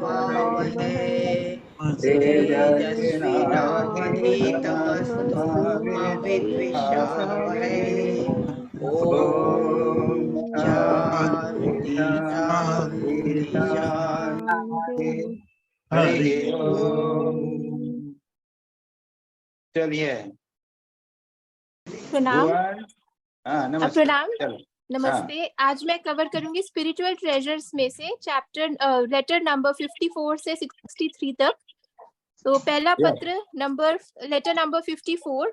वहवावहै तेजस्विनावधीतमस्तु मा विद्विषावहै। ओम शांति शांति शांति। हरि ओम। चलिए प्रणाम। नमस्ते। प्रणाम, नमस्ते। आज मैं कवर करूंगी स्पिरिचुअल ट्रेजर्स में से चैप्टर लेटर नंबर 54 से 63 तक। तो पहला पत्र letter number 54,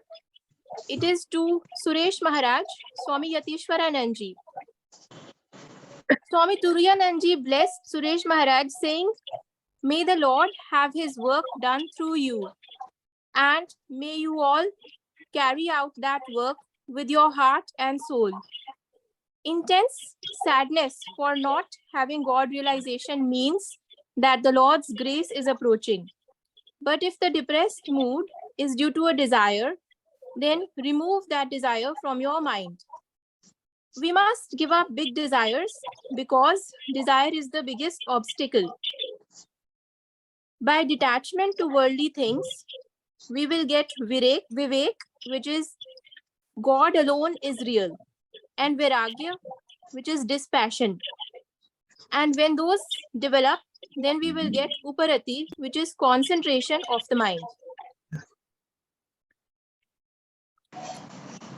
it is to Suresh Maharaj, Swami Yatishwaranand ji. Swami Turiyanand ji blessed Suresh Maharaj, saying, "May the Lord have his work done through you, and may you all carry out that work with your heart and soul. Intense sadness for not having God realization means that the Lord's grace is approaching. But if the depressed mood is due to a desire, then remove that desire from your mind. We must give up big desires because desire is the biggest obstacle. By detachment to worldly things, we will get vivek, which is God alone is real, and viragya, which is dispassion. And when those develop, then we will get uparati, which is concentration of the mind.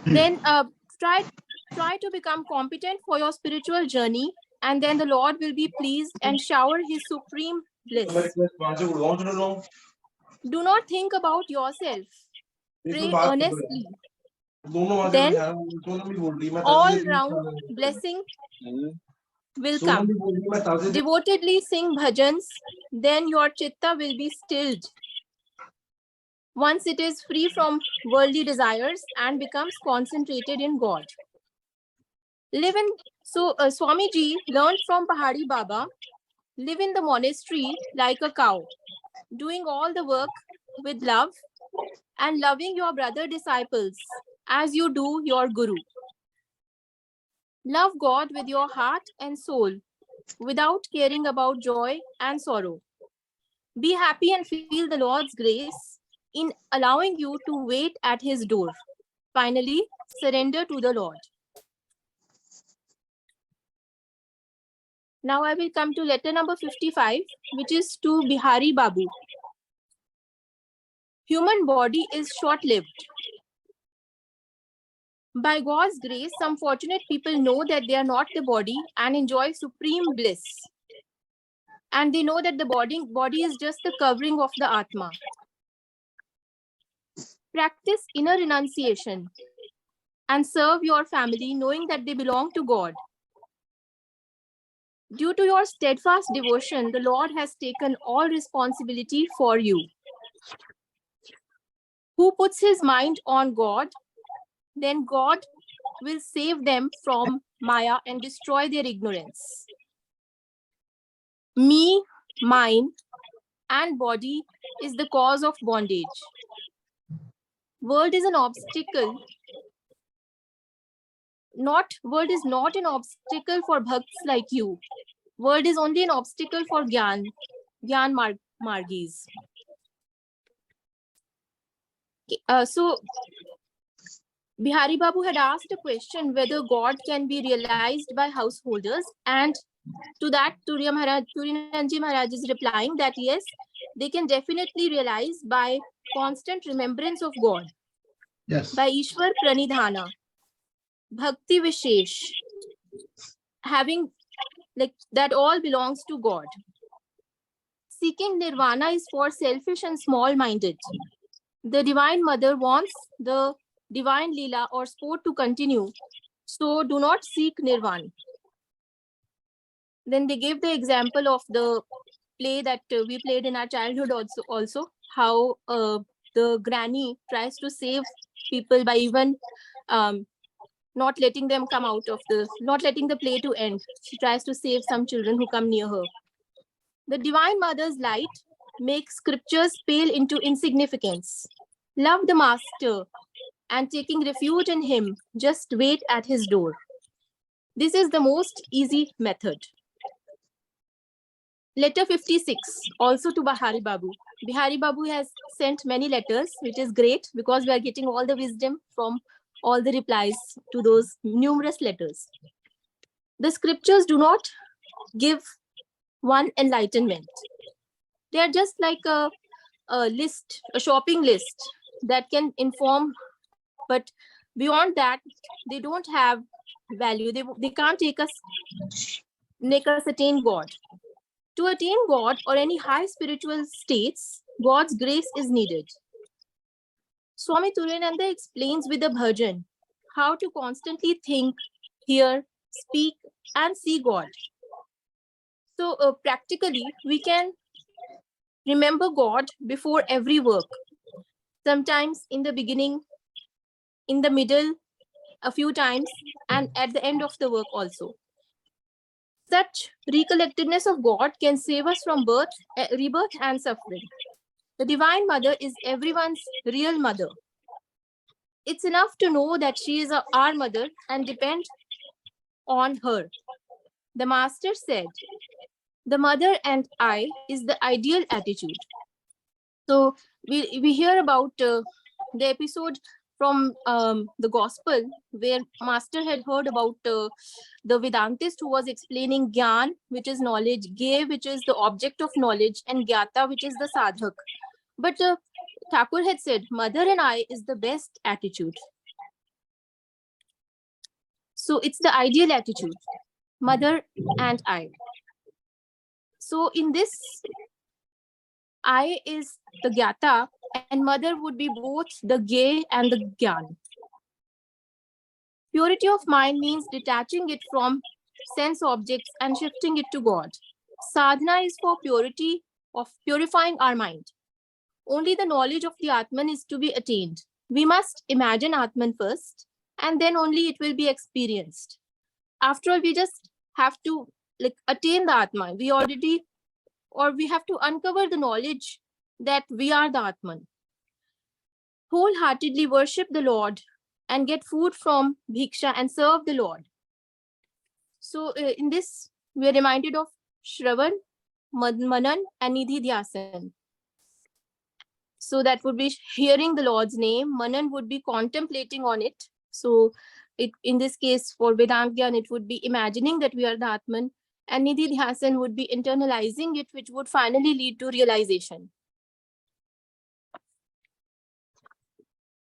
Then try to become competent for your spiritual journey, and then the Lord will be pleased and shower his supreme bliss. Do not think about yourself. Pray earnestly. Then all round blessing will come. Devotedly sing bhajans, then your chitta will be stilled. Once it is free from worldly desires and becomes concentrated in God. Swamiji learned from Pahari Baba, live in the monastery like a cow, doing all the work with love and loving your brother disciples as you do your Guru. Love God with your heart and soul without caring about joy and sorrow. Be happy and feel the Lord's grace in allowing you to wait at his door. Finally, surrender to the Lord. Now I will come to letter number 55, which is to Bihari Babu. Human body is short-lived. By God's grace, some fortunate people know that they are not the body and enjoy supreme bliss. And they know that the body is just the covering of the Atma. Practice inner renunciation and serve your family knowing that they belong to God. Due to your steadfast devotion, the Lord has taken all responsibility for you. Who puts his mind on God, then God will save them from Maya and destroy their ignorance. Me, mine, and body is the cause of bondage. World is an obstacle. World is not an obstacle for bhakts like you. World is only an obstacle for Gyan Margis. So Bihari Babu had asked a question whether God can be realized by householders, and to that Turiyanand Maharaj is replying that yes, they can definitely realize by constant remembrance of God. Yes. By Ishwar Pranidhana, Bhakti Vishesh, having like that all belongs to God. Seeking nirvana is for selfish and small-minded. The Divine Mother wants the divine Leela or sport to continue, so do not seek nirvana. Then they gave the example of the play that we played in our childhood also how the granny tries to save people by even not letting them come out of not letting the play to end. She tries to save some children who come near her. The Divine Mother's light makes scriptures pale into insignificance. Love the Master, and taking refuge in him, just wait at his door. This is the most easy method. Letter 56, also to Bihari Babu. Bihari Babu has sent many letters, which is great because we are getting all the wisdom from all the replies to those numerous letters. The scriptures do not give one enlightenment. They are just like a list, a shopping list that can inform, but beyond that, they don't have value. They can't make us attain God. To attain God or any high spiritual states, God's grace is needed. Swami Turiyananda explains with a bhajan how to constantly think, hear, speak, and see God. So practically, we can remember God before every work. Sometimes in the beginning, in the middle, a few times, and at the end of the work also. Such recollectedness of God can save us from rebirth and suffering. The Divine Mother is everyone's real mother. It's enough to know that she is our mother and depend on her. The Master said, the mother and I is the ideal attitude. So we hear about the episode from the Gospel where Master had heard about the Vedantist who was explaining Gyan, which is knowledge, Gye, which is the object of knowledge, and Gyata, which is the sadhak. But Thakur had said, mother and I is the best attitude. So it's the ideal attitude, mother and I. So in this, I is the Gyata and mother would be both the Gye and the Gyan. Purity of mind means detaching it from sense objects and shifting it to God. Sadhana is for purity of purifying our mind. Only the knowledge of the Atman is to be attained. We must imagine Atman first, and then only it will be experienced. After all, we just have to attain the Atman. We have to uncover the knowledge that we are the Atman. Wholeheartedly worship the Lord and get food from Bhiksha and serve the Lord. So in this, we are reminded of Shravan, Manan, and Nidhi Dhyasan. So that would be hearing the Lord's name. Manan would be contemplating on it. So in this case, for Vedanta Gyan, it would be imagining that we are the Atman. And Nidhi Dhyasan would be internalizing it, which would finally lead to realization.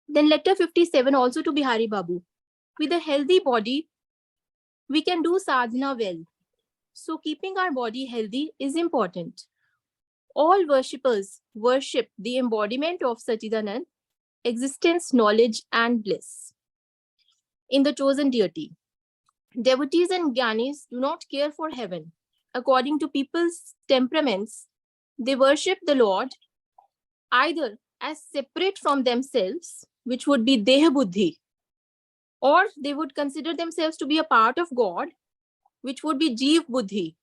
Then letter 57 also to Bihari Babu. With a healthy body, we can do sadhana well. So keeping our body healthy is important. All worshippers worship the embodiment of Sachidanand, existence, knowledge, and bliss in the chosen deity. Devotees and jnanis do not care for heaven. According to people's temperaments, they worship the Lord either as separate from themselves, which would be Deha Buddhi, or they would consider themselves to be a part of God, which would be Jeev Buddhi.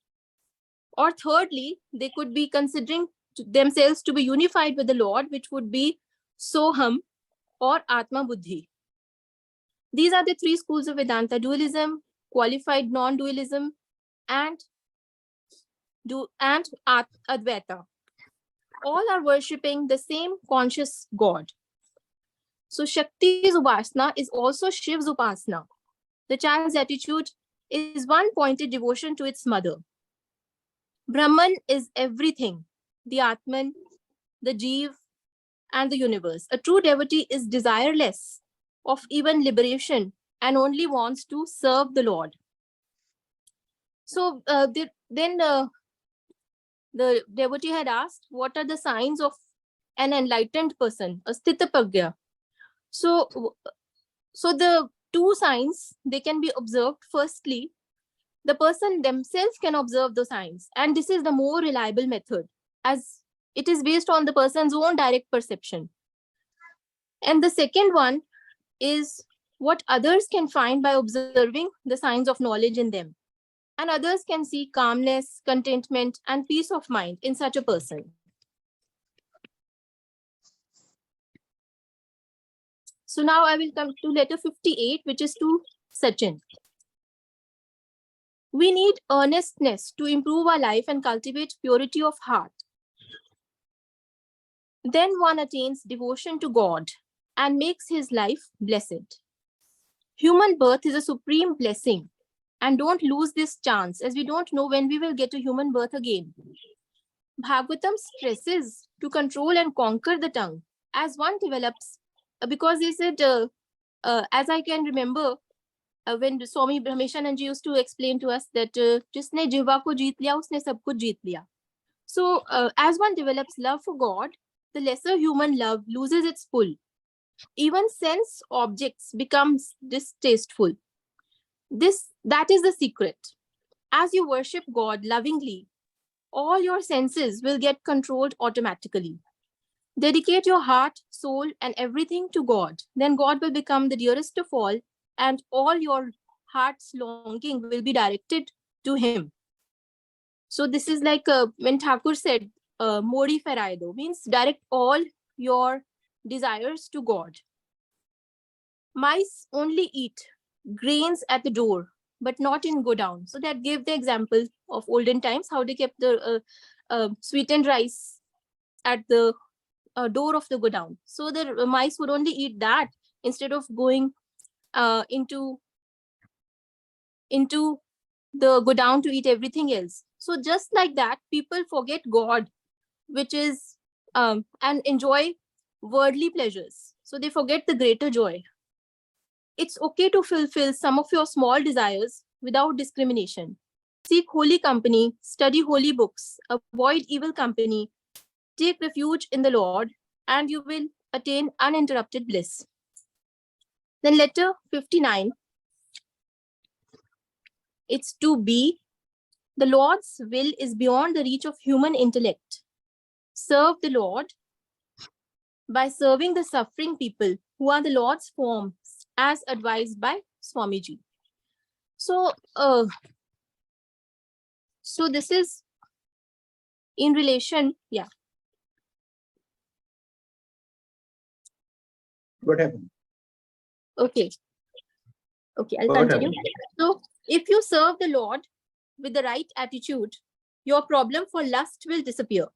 Or thirdly, they could be considering themselves to be unified with the Lord, which would be Soham or Atma Buddhi. These are the three schools of Vedanta: dualism, qualified non-dualism, and Advaita. All are worshipping the same conscious God. So Shakti's Upasana is also Shiv's Upasana. The child's attitude is one-pointed devotion to its mother. Brahman is everything, the Atman, the Jeev, and the universe. A true devotee is desireless of even liberation and only wants to serve the Lord. So then the devotee had asked, what are the signs of an enlightened person, a Sthita Pragya? So the two signs, they can be observed. Firstly, the person themselves can observe the signs. And this is the more reliable method, as it is based on the person's own direct perception. And the second one is what others can find by observing the signs of knowledge in them. And others can see calmness, contentment, and peace of mind in such a person. So now I will come to letter 58, which is to Sachin. We need earnestness to improve our life and cultivate purity of heart. Then one attains devotion to God and makes his life blessed. Human birth is a supreme blessing, and don't lose this chance, as we don't know when we will get a human birth again. Bhagavatam stresses to control and conquer the tongue as one develops, because he said, as I can remember, when Swami Brahmeshanand ji used to explain to us that जिसने जिह्वा को जीत लिया उसने सब कुछ जीत लिया. So as one develops love for God, the lesser human love loses its pull. Even sense objects becomes distasteful. That is the secret. As you worship God lovingly, all your senses will get controlled automatically. Dedicate your heart, soul, and everything to God. Then God will become the dearest of all, and all your heart's longing will be directed to him. So this is like when Thakur said, Modi Feraido, means direct all your desires to God. Mice only eat grains at the door, but not in godown. So that gave the example of olden times, how they kept the sweetened rice at the door of the godown. So the mice would only eat that instead of going into the godown to eat everything else. So just like that, people forget God, which is and enjoy worldly pleasures. So they forget the greater joy. It's okay to fulfill some of your small desires without discrimination. Seek holy company, study holy books, avoid evil company, take refuge in the Lord, and you will attain uninterrupted bliss. Then letter 59. It's to be. The Lord's will is beyond the reach of human intellect. Serve the Lord by serving the suffering people who are the Lord's forms, as advised by Swamiji. So this is in relation, yeah. What happened? Okay, I'll What continue. happened? So if you serve the Lord with the right attitude, your problem for lust will disappear.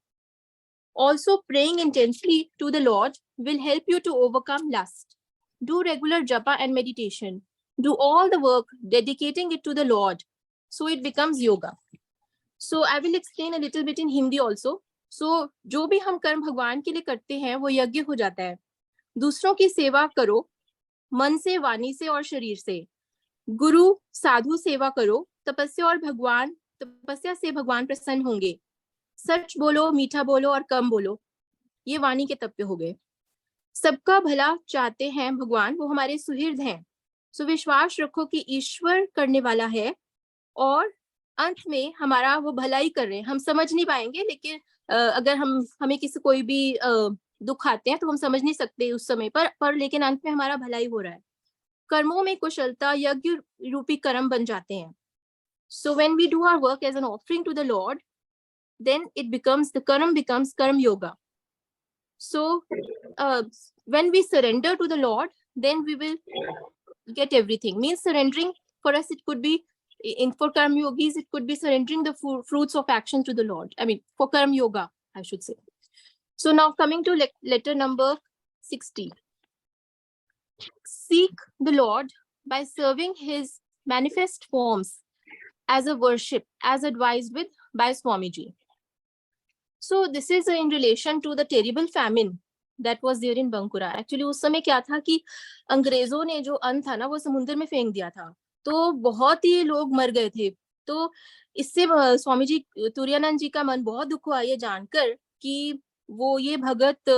Also, praying intensely to the Lord will help you to overcome lust. Do regular japa and meditation. Do all the work dedicating it to the Lord, so it becomes yoga. So I will explain a little bit in Hindi also. So जो भी हम कर्म भगवान के लिए करते हैं वो यज्ञ हो जाता है. दूसरों की सेवा करो मन से, वाणी से और शरीर से. गुरु साधु सेवा करो, तपस्या से भगवान प्रसन्न होंगे. सच बोलो, मीठा बोलो और कम बोलो, ये वाणी के तप्य हो गए. सबका भला चाहते हैं भगवान, वो हमारे सुहृद हैं. सो विश्वास रखो कि ईश्वर करने वाला है और अंत में हमारा वो भलाई कर रहे हैं. हम समझ नहीं पाएंगे, लेकिन अगर हमें किसी कोई भी दुख आते हैं तो हम समझ नहीं सकते उस समय पर लेकिन अंत में हमारा भलाई हो रहा है. कर्मों में कुशलता यज्ञ रूपी कर्म बन जाते हैं. So when we do our work as an offering to the Lord, then the karma becomes karma yoga. So when we surrender to the Lord, then we will get everything. Means surrendering for us, it could be for karma yogis, it could be surrendering the fruits of action to the Lord. I mean, for karma yoga, I should say. So now coming to letter number 60. Seek the Lord by serving his manifest forms as a worship, as advised by Swamiji. So this is in relation to the terrible famine that was there in Bankura. Actually उस समय क्या था कि अंग्रेजों ने जो अन्न था ना वो समुद्र में फेंक दिया था, तो बहुत ही लोग मर गए थे. तो इससे स्वामी जी तुरानंद जी का मन बहुत दुख हुआ ये जानकर कि वो ये भगत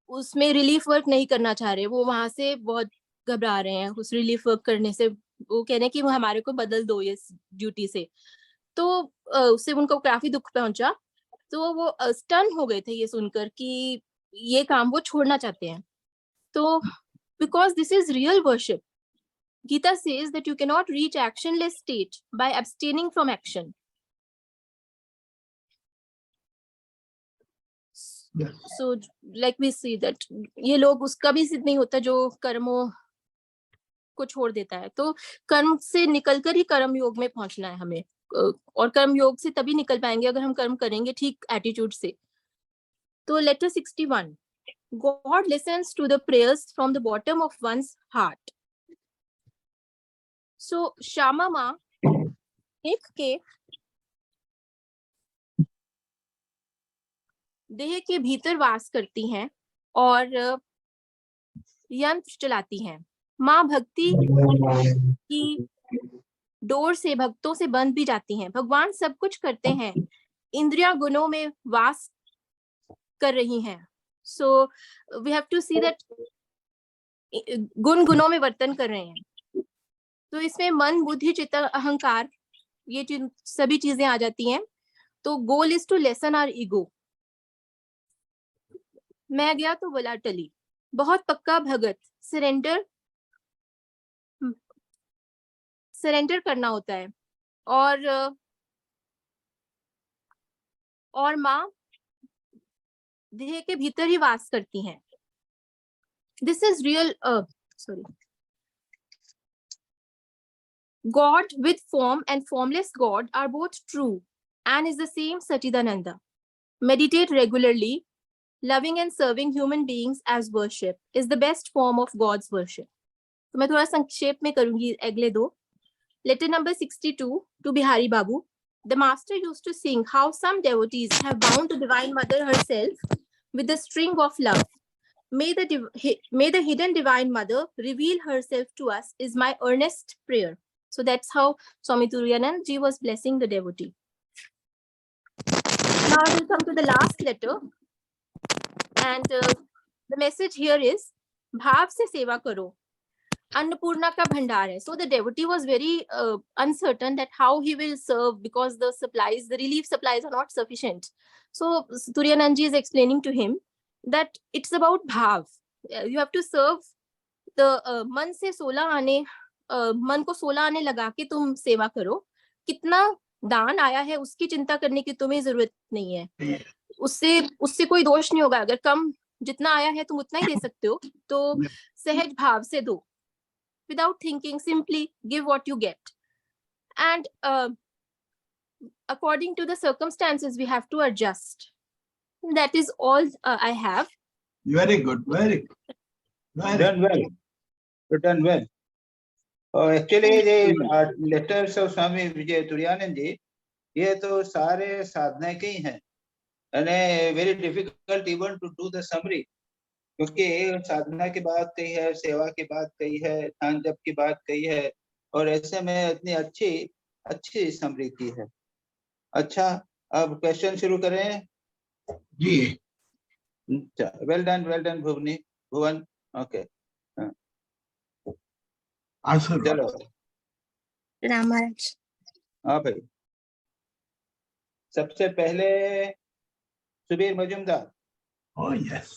उसमें रिलीफ वर्क नहीं करना चाह रहे. वो वहां से बहुत घबरा रहे हैं उस रिलीफ वर्क करने से. वो कह रहे हैं कि वो हमारे को बदल दो ये ड्यूटी से. तो उससे उनको काफी दुख पहुंचा. तो वो स्टन हो गए थे ये सुनकर कि ये काम वो छोड़ना चाहते हैं. तो because this is real worship, Gita says that you cannot reach actionless state by abstaining from action. Yeah. So like we see that ये लोग उसका भी सिद्ध नहीं होता जो कर्मों को छोड़ देता है। तो कर्म से निकलकर ही कर्म योग में पहुंचना है हमें, और कर्म योग से तभी निकल पाएंगे अगर हम कर्म करेंगे ठीक एटीट्यूड से। तो letter 61, God listens to the prayers from the bottom of one's heart. So Shyama माँ देह के भीतर वास करती हैं और यंत्र चलाती हैं। माँ भक्ति की डोर से भक्तों से बंध भी जाती हैं। भगवान सब कुछ करते हैं, इंद्रिया गुणों में वास कर रही हैं। So we have to see that गुण गुणों में वर्तन कर रहे हैं। तो इसमें मन, बुद्धि, चित्त, अहंकार, ये सभी चीजें आ जाती हैं। तो goal is to lessen our ego. मैं गया तो बोला टली, बहुत पक्का भगत, सरेंडर करना होता है। और माँ देह के भीतर ही वास करती हैं। This is real, sorry, God with form and formless God are both true and is the same Sachidananda. Meditate regularly. Loving and serving human beings as worship is the best form of God's worship. तो मैं थोड़ा संक्षेप में करूंगी अगले दो। Letter number 62 to Bihari Babu. The master used to sing how some devotees have bound the Divine Mother herself with the string of love. May the hidden Divine Mother reveal herself to us is my earnest prayer. So that's how Swami Turiyanand ji was blessing the devotee. Now I will come to the last letter. And the message here is, भाव से सेवा करो, अन्नपूर्णा का भंडार है. So the devotee was very uncertain that how he will serve because the relief supplies are not sufficient. So Turiyanand ji is explaining to him that it's about bhav. You have to serve the मन से 16 आने, मन को 16 आने लगा के तुम सेवा करो. कितना दान आया है उसकी चिंता करने की तुम्हें जरूरत नहीं है. उससे कोई दोष नहीं होगा. अगर कम जितना आया है तुम उतना ही दे सकते हो, तो सहज भाव से दो. Without thinking, simply give what you get. And according to the circumstances, we have to adjust. That is all I have. Very good, very good. Done well. You done well. Actually, the letters of Swami Vijay Turiyanand ji, ये तो सारे साधना के ही हैं. And very difficult even to do the summary. क्योंकि साधना की बात कही है, सेवा की बात कही है, ध्यान जप की बात कही है, और ऐसे में इतनी अच्छी समरी की है. अच्छा, अब क्वेश्चन शुरू करें जी. वेल डन भुवन. ओके, चलो. राम महाराज. हाँ भाई, सबसे पहले सुबीर मजुमदार. Oh yes.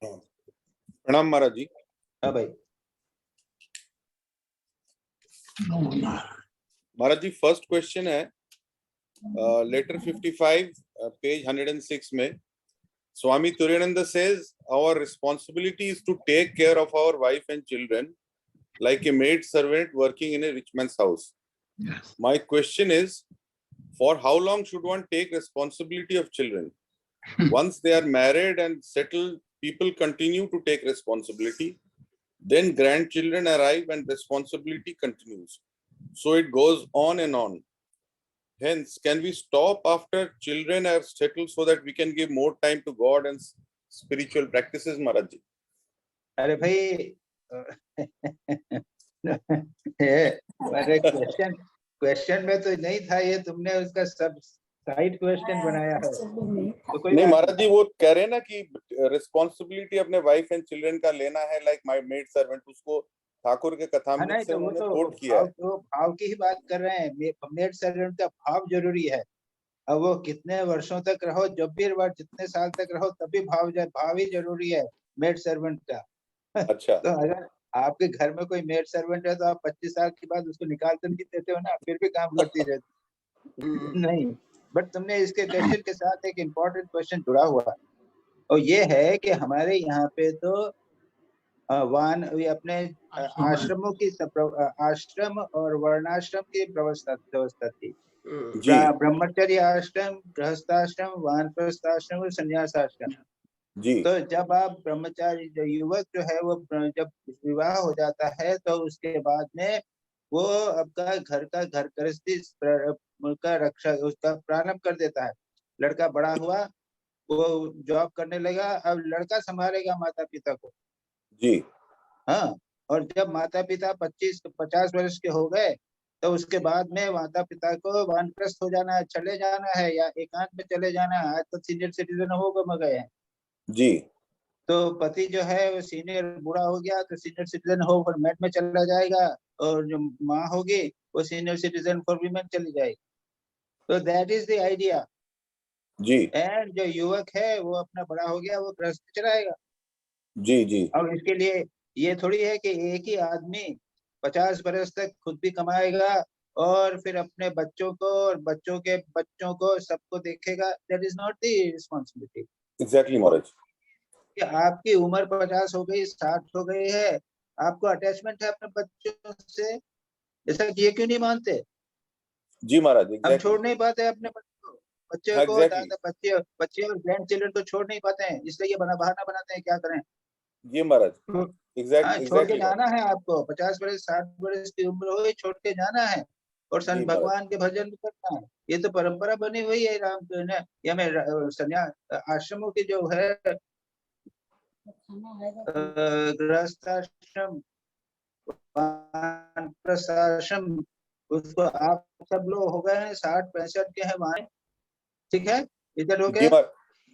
प्रणाम महाराज जी. हाँ भाई. महाराज जी, फर्स्ट क्वेश्चन है लेटर 55 पेज 106 में. स्वामी Turanand says our responsibility is to take care of our wife and children like a maid servant working in a rich man's house. Yes. My question is, for how long should one take responsibility of children? Once they are married and settled, people continue to take responsibility. Then grandchildren arrive and responsibility continues. So it goes on and on. Hence, can we stop after children are settled so that we can give more time to God and spiritual practices, Maharaj ji? अरे भाई, अरे question में तो नहीं था ये, तुमने उसका सब साइड क्वेश्चन बनाया है. तो कोई नहीं महाराज जी, वो कह रहे हैं ना कि रिस्पॉन्सिबिलिटी अपने वाइफ एंड चिल्ड्रन का लेना है, लाइक माय मेड सर्वेंट. उसको ठाकुर के कथामृत से उन्होंने कोट किया है. तो भाव की ही बात कर रहे हैं. मेड सर्वेंट का भाव जरूरी है. अब वो कितने वर्षों तक रहो, जब भी जितने साल तक रहो, तभी भाव ही जरूरी है मेड सर्वेंट का. अच्छा. तो अगर आपके घर में कोई मेड सर्वेंट है तो आप 25 साल के बाद उसको निकाल तो नहीं देते हो ना, फिर भी काम करती रहती. नहीं, बट तुमने इसके क्वेश्चन के साथ एक इम्पोर्टेंट क्वेश्चन जुड़ा हुआ, और ये है कि हमारे यहाँ पे तो वान ये अपने आश्रमों की आश्रम और वर्णाश्रम की व्यवस्था थी। जी ब्रह्मचर्य आश्रम, गृहस्थाश्रम, वानप्रस्थाश्रम और संन्यासाश्रम। जी तो जब आप ब्रह्मचारी जो युवक जो है वो जब विवाह हो जाता है तो उसके बाद में वो आपका घर गृहस्थी का रक्षा उसका प्रारंभ कर देता है। लड़का बड़ा हुआ, वो जॉब करने लगा, अब लड़का संभालेगा माता पिता को। जी हाँ, और जब माता पिता 25-50 वर्ष के हो गए तो उसके बाद में माता पिता को वानप्रस्थ हो जाना है, चले जाना है या एकांत में चले जाना है। आज तो सीनियर सिटीजन हो गए हैं। जी तो पति जो है वो सीनियर बूढ़ा हो गया तो सीनियर सिटीजन हो फॉर्मेट में चला जाएगा, और जो माँ होगी वो सीनियर सिटीजन फॉर वीमेन चली जाएगी। तो दैट इज द आइडिया। जी एंड जो युवक है वो अपना बड़ा हो गया, वो गृहस्थ चलाएगा। जी जी और इसके लिए ये थोड़ी है कि एक ही आदमी 50 बरस तक खुद भी कमाएगा और फिर अपने बच्चों को और बच्चों के बच्चों को सबको देखेगा। That is not the responsibility. Exactly Maharaj. कि आपकी उम्र 50 हो गई, 60 हो गई है, आपको अटैचमेंट है अपने बच्चों से, ऐसा ये क्यों नहीं मानते? जी महाराज हम एग्जैक्टली छोड़ नहीं पाते अपने बच्चों को, एग्जैक्टली दादा बच्चे और ग्रैंड चिल्ड्रन को छोड़ नहीं पाते हैं, इसलिए ये बहाना बनाते हैं। क्या करें? जी महाराज हाँ, छोड़ के एग्जैक्टली जाना है आपको। 50 वर्ष 60 वर्ष की उम्र हो गई, छोड़ के जाना है और जी महाराज भगवान के भजन भी करना है। ये तो परंपरा बनी हुई है राम के ने। ये हमें संन्यास आश्रमों की जो है गृहस्थाश्रम प्रशासन, उसको आप सब लोग हो गए हैं 60-65 के हैं वहां, ठीक है? इधर हो जी गए। महाराज।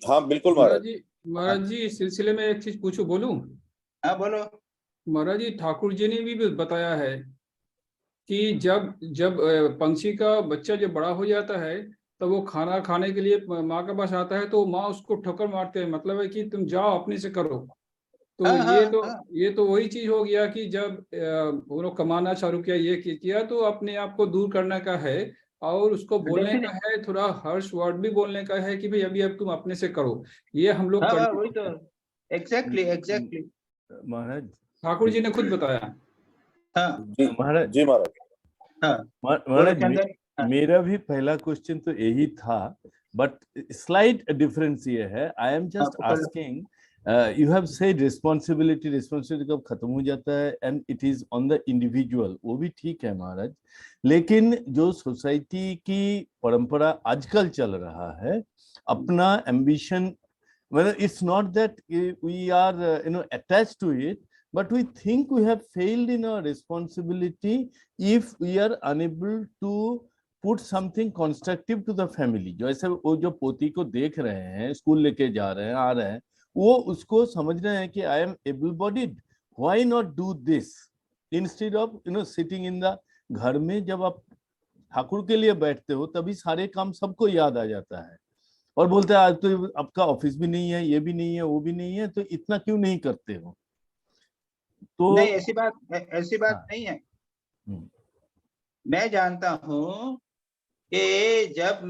हाँ बिल्कुल महाराज। महाराज जी इस सिलसिले में एक चीज पूछूं, बोलूं? हाँ बोलो। महाराज जी ठाकुर जी ने भी बताया है कि जब जब पंछी का बच्चा जब बड़ा हो जाता है तो वो खाना खाने के लिए माँ के पास आता है तो माँ उसको ठोकर मारते हैं, मतलब है कि तुम जाओ अपने से करो। तो हाँ हाँ हाँ ये तो वही चीज हो गया कि जब वो लोग कमाना चालू किया, ये किया, तो अपने आप को दूर करने का है और उसको बोलने का है, थोड़ा हर्ष वर्ड भी बोलने का है कि भाई अभी अब तुम अपने से करो। ये हम लोग हाँ कर वही तो। एग्जैक्टली महाराज ठाकुर जी ने खुद बताया। हाँ जी महाराज जी महाराज। हाँ बोलो महाराज चंदन। हाँ, मेरा भी पहला क्वेश्चन तो यही था, बट स्लाइट डिफरेंस ये है। आई एम जस्ट पकड़ लो। Asking, you have said responsibility कब खत्म हो जाता है and it is on the individual, वो भी ठीक है महाराज, लेकिन जो सोसाइटी की परंपरा आजकल चल रहा है, अपना ambition, well, it's not that we are attached to it, but we think we have failed in our responsibility if we are unable to put something constructive to the family। जो ऐसे वो जो पोती को देख रहे हैं, स्कूल लेके जा रहे हैं, आ रहे हैं, वो उसको समझ रहे हैं कि I am able bodied, why not do this instead of sitting in the. घर में जब आप ठाकुर के लिए बैठते हो तभी सारे काम सबको याद आ जाता है और बोलते हैं आज तो आपका ऑफिस भी नहीं है, ये भी नहीं है, वो भी नहीं है, तो इतना क्यों नहीं करते हो? तो नहीं, ऐसी बात हाँ। नहीं है। हम्म, मैं जानता हूँ कि जब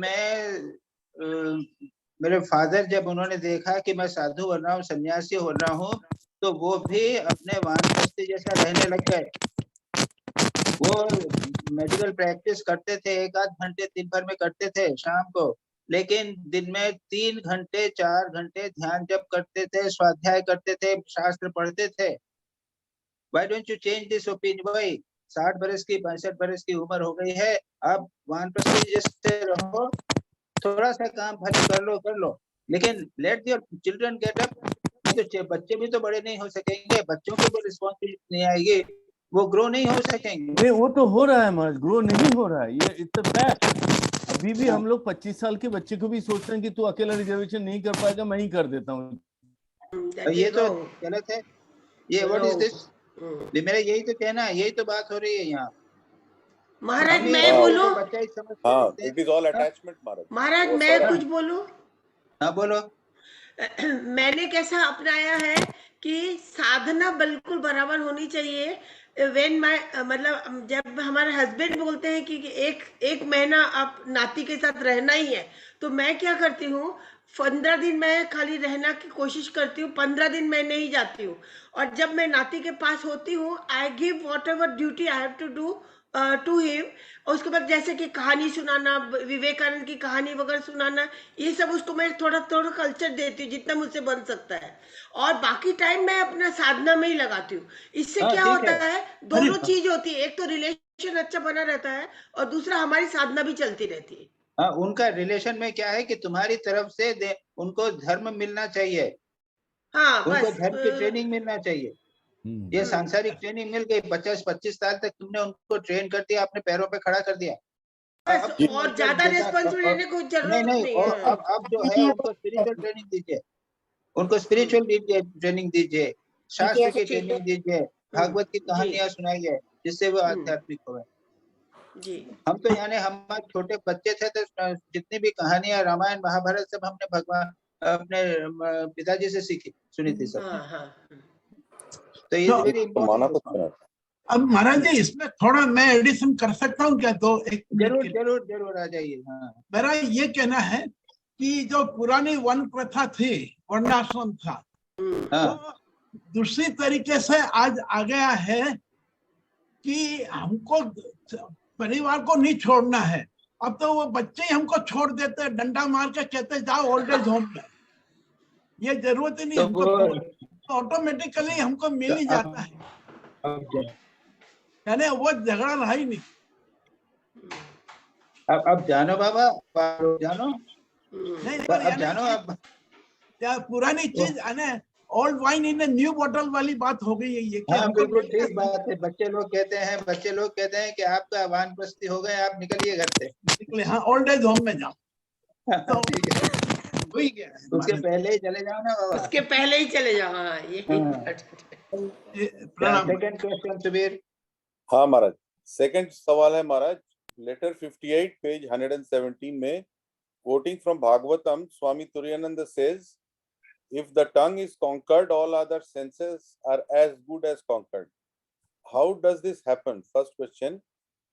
मेरे फादर जब उन्होंने देखा कि मैं साधु बन रहा हूँ, सन्यासी हो रहा हूँ, तो वो भी अपने वानप्रस्थी जैसा रहने लग गए। वो मेडिकल प्रैक्टिस करते थे, 1-8 घंटे दिन भर में करते थे शाम को, लेकिन दिन में 3 घंटे 4 घंटे ध्यान जप करते थे, स्वाध्याय करते थे, शास्त्र पढ़ते थे। Why don't you change this opinion? भाई 60 बरस की 65 बरस की उम्र हो गई है, आप वानप्रस्थी जैसे रहो, थोड़ा सा काम भले कर लो, लेकिन let your children get up. तो बच्चे भी तो बड़े नहीं हो सकेंगे, बच्चों को भी रिस्पॉन्सिबिलिटी नहीं आएगी, वो ग्रो नहीं हो सकेंगे। नहीं वो तो हो रहा है महाराज, ग्रो नहीं हो रहा है, ये इट्स अ फैक्ट। अभी भी हम लोग 25 साल के बच्चे को भी सोचते हैं कि तू अकेला रिजर्वेशन नहीं कर पाएगा, मैं ही कर देता हूँ। ये तो गलत है। ये व्हाट इज दिस? मेरा यही तो कहना है, यही तो बात हो रही है यहाँ। महाराज मैं बोलूं? बच्चा ही समझ हाँ इट इज ऑल अटैचमेंट महाराज। महाराज वो मैं सारा- कुछ बोलूं? हाँ बोलो। मैंने कैसा अपनाया है कि साधना बिल्कुल बराबर होनी चाहिए। व्हेन माय मतलब जब हमारे हस्बैंड बोलते हैं कि एक महीना आप नाती के साथ रहना ही है, तो मैं क्या करती हूँ, 15 दिन मैं खाली रहना की कोशिश करती हूँ, 15 दिन मैं नहीं जाती हूँ। और जब मैं नाती के पास होती हूँ, I give whatever duty I have to do to him. और उसके बाद जैसे कि कहानी सुनाना, विवेकानंद की कहानी वगैरह सुनाना, ये सब उसको मैं थोड़ा थोड़ा कल्चर देती हूँ जितना मुझसे बन सकता है। और बाकी टाइम मैं अपना साधना में ही लगाती हूँ। इससे हाँ क्या ठीक होता है। है, दोनों चीज होती है, एक तो रिलेशन अच्छा बना रहता है और दूसरा हमारी साधना भी चलती रहती है। हाँ, उनका रिलेशन में क्या है कि तुम्हारी तरफ से उनको धर्म मिलना चाहिए, हाँ उनको बस धर्म की ट्रेनिंग मिलना चाहिए। ये हम्म। सांसारिक ट्रेनिंग मिल गई, 50-25 साल तक तुमने उनको ट्रेन कर दिया, अपने पैरों पे खड़ा कर दिया। बस अब तुम और उनको ज्यादा रिस्पॉन्सिबिलिटी लेने की नहीं जरूरत नहीं, नहीं और है। अब जो है उनको स्पिरिचुअल ट्रेनिंग दीजिए, उनको स्पिरिचुअल ट्रेनिंग दीजिए, शास्त्र की जी ट्रेनिंग दीजिए, भागवत की जी कहानियां सुनाइए, जिससे वो हम्म, आध्यात्मिक हो। जी हम तो यानी हमारे छोटे बच्चे थे तो जितनी भी कहानियां रामायण महाभारत सब हमने भगवान अपने पिताजी से सीखी सुनी थी सब। हाँ हाँ तो ये तो वेरी तो माना इम्पोर्टेंट। तो अब महाराज जी इसमें थोड़ा मैं एडिशन कर सकता हूँ क्या? तो एक मिनट जरूर के लिए। जरूर जरूर आ जाइए। हाँ मेरा ये कहना है कि जो पुरानी वन प्रथा थी, वर्णाश्रम था, हाँ वो दूसरी तरीके से आज आ गया है कि हमको परिवार को नहीं छोड़ना है। अब तो वो बच्चे ही हमको छोड़ देते हैं, डंडा मार के कहते जाओ ओल्ड एज होम में। ये जरूरत ही नहीं तो हमको वो छोड़, ऑटोमेटिकली हमको मिल ही तो जाता है। अब यानी वो झगड़ा रहा ही नहीं। अब जानो बाबा, अब जानो, नहीं अब यानी जानो अब। या पुरानी चीज यानी old wine in new bottle वाली बात हो गई है ये कि हाँ हमको बिल्कुल मिल ठीक बात है। बच्चे लोग कहते हैं कि आपका वानप्रस्थी हो गए, आप निकलिए घर से। निकले, हाँ ओल्ड एज होम में जाओ। तो ठीक है, वही क्या है उसके महाराज। पहले ही चले जाओ ना बाबा। उसके पहले ही चले जाओ। हाँ यही हाँ। प्रणाम। Second question Subir. हाँ महाराज, सेकंड सवाल है महाराज, लेटर 58 पेज 117 में, quoting from Bhagavatam, Swami Turiyananda says, if the tongue is conquered, all other senses are as good as conquered. How does this happen? First question.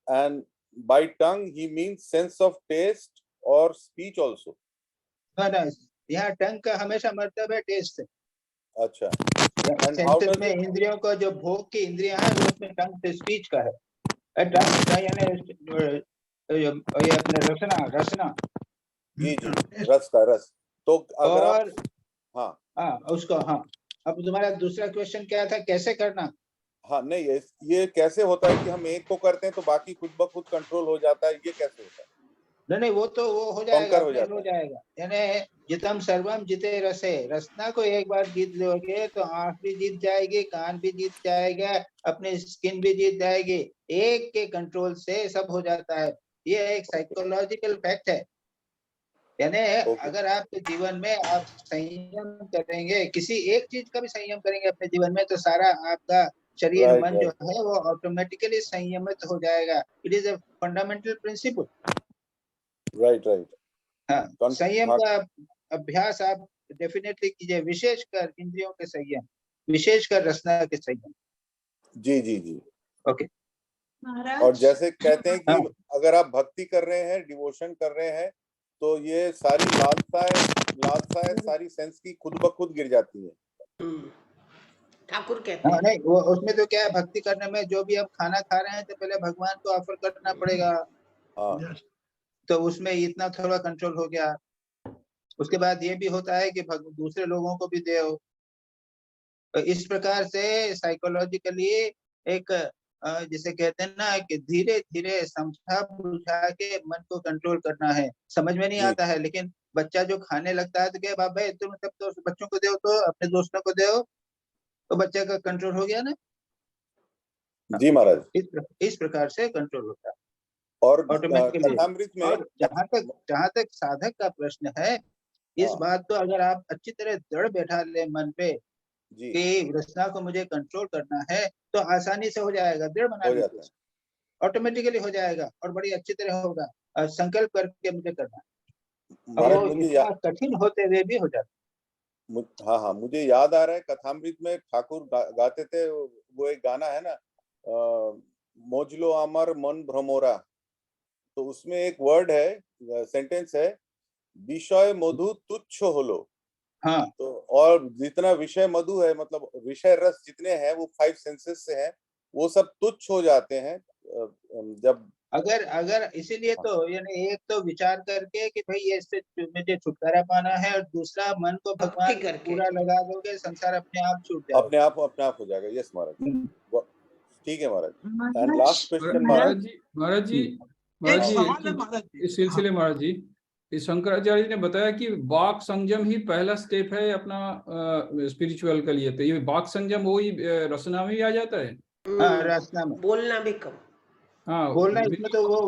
And by tongue he means sense of taste or speech also. यहाँ टंग का हमेशा मतलब है test से। अच्छा, and how senses does में it? इंद्रियों का जो भोग की इंद्रियां है वो उसमें टंग से स्पीच का है। टंग का यानी ये अपने रसना रसना जी जी, रस का रस। तो अगर और आप हाँ उसको हाँ। अब तुम्हारा दूसरा क्वेश्चन क्या था, कैसे करना? हाँ नहीं, ये कैसे होता है कि हम एक को करते हैं तो बाकी खुद ब खुद कंट्रोल हो जाता है, ये कैसे होता है? नहीं वो तो वो हो जाएगा, Conquer हो अपने जाता हो है। जाएगा। यानी जितम सर्वम जिते रसे, रसना को एक बार जीत लोगे तो आंख भी जीत जाएगी, कान भी जीत जाएगा, अपनी स्किन भी जीत जाएगी। एक के कंट्रोल से सब हो जाता है। ये एक साइकोलॉजिकल फैक्ट है। यानी अगर आपके जीवन में आप संयम करेंगे, किसी एक चीज का भी संयम करेंगे अपने जीवन में, तो सारा आपका शरीर Right, मन जो right. है वो ऑटोमेटिकली संयमित हो जाएगा। It is a fundamental principle. Right, right. हाँ, संयम का अभ्यास आप डेफिनेटली कीजिए, विशेषकर इंद्रियों के संयम, विशेषकर रसना के संयम। जी जी जी। ओके। और जैसे कहते हैं कि हाँ। अगर आप भक्ति कर रहे हैं, डिवोशन कर रहे हैं, तो ये सारी लालसाएं सारी सेंस की खुद ब खुद गिर जाती है। ठाकुर कहते हाँ हैं। नहीं, वो उसमें तो क्या है, भक्ति करने में जो भी आप खाना खा रहे हैं तो पहले भगवान को ऑफर करना पड़ेगा, हाँ तो उसमें इतना थोड़ा कंट्रोल हो गया। उसके बाद ये भी होता है कि दूसरे लोगों को भी दो। तो इस प्रकार से साइकोलॉजिकली एक जिसे कहते हैं ना कि धीरे धीरे समझा बुझा के मन को कंट्रोल करना है। समझ में नहीं जी आता है, लेकिन बच्चा जो खाने लगता है तो क्या बाबा तुम सब तो बच्चों को दो, तो अपने दोस्तों को दो, तो बच्चे का कंट्रोल हो गया ना। जी महाराज। इस प्रकार से कंट्रोल होता है और ऑटोमेटिकली। कथामृत में और जहां तक साधक का प्रश्न है, इस हाँ, बात को अगर आप अच्छी तरह दृढ़ बैठा ले मन पे जी कि रचना को मुझे कंट्रोल करना है, तो आसानी से हो जाएगा। दृढ़ बना हो लीजिए, जाता है। ऑटोमेटिकली हो जाएगा और बड़ी अच्छी तरह होगा। संकल्प करके मुझे करना है, और महाराज वो मुझे इतना कठिन होते हुए भी हो जाता हाँ हाँ, मुझे याद आ रहा है कथामृत में ठाकुर गाते थे, वो एक गाना है ना, मोजलो अमर मन भ्रमोरा। तो उसमें एक वर्ड है, सेंटेंस है, विषय मधु तुच्छ होलो। हाँ तो और जितना विषय मधु है, मतलब विषय रस जितने हैं वो 5 सेंसेस से हैं, वो सब तुच्छ हो जाते हैं जब अगर इसीलिए तो यानी एक तो विचार करके कि भाई ये इससे मुझे छुटकारा पाना है, और दूसरा मन को भगवान भक्ति करके। पूरा लगा दोगे, संसार अपने आप छूट जाएगा। अपने आप हो जाएगा। यस महाराज, ठीक है महाराज। एंड महाराज, लास्ट क्वेश्चन महाराज। महाराज जी एक महाराज जी, सवाल है महाराज जी। इस सिलसिले में महाराज जी, इस शंकराचार्य जी ने बताया कि वाक संयम ही पहला स्टेप है अपना स्पिरिचुअल के लिए। तो ये वाक संयम वही रसना में ही आ जाता है। हाँ रसना में बोलना भी कम। हाँ, बोलना, इसमें तो वो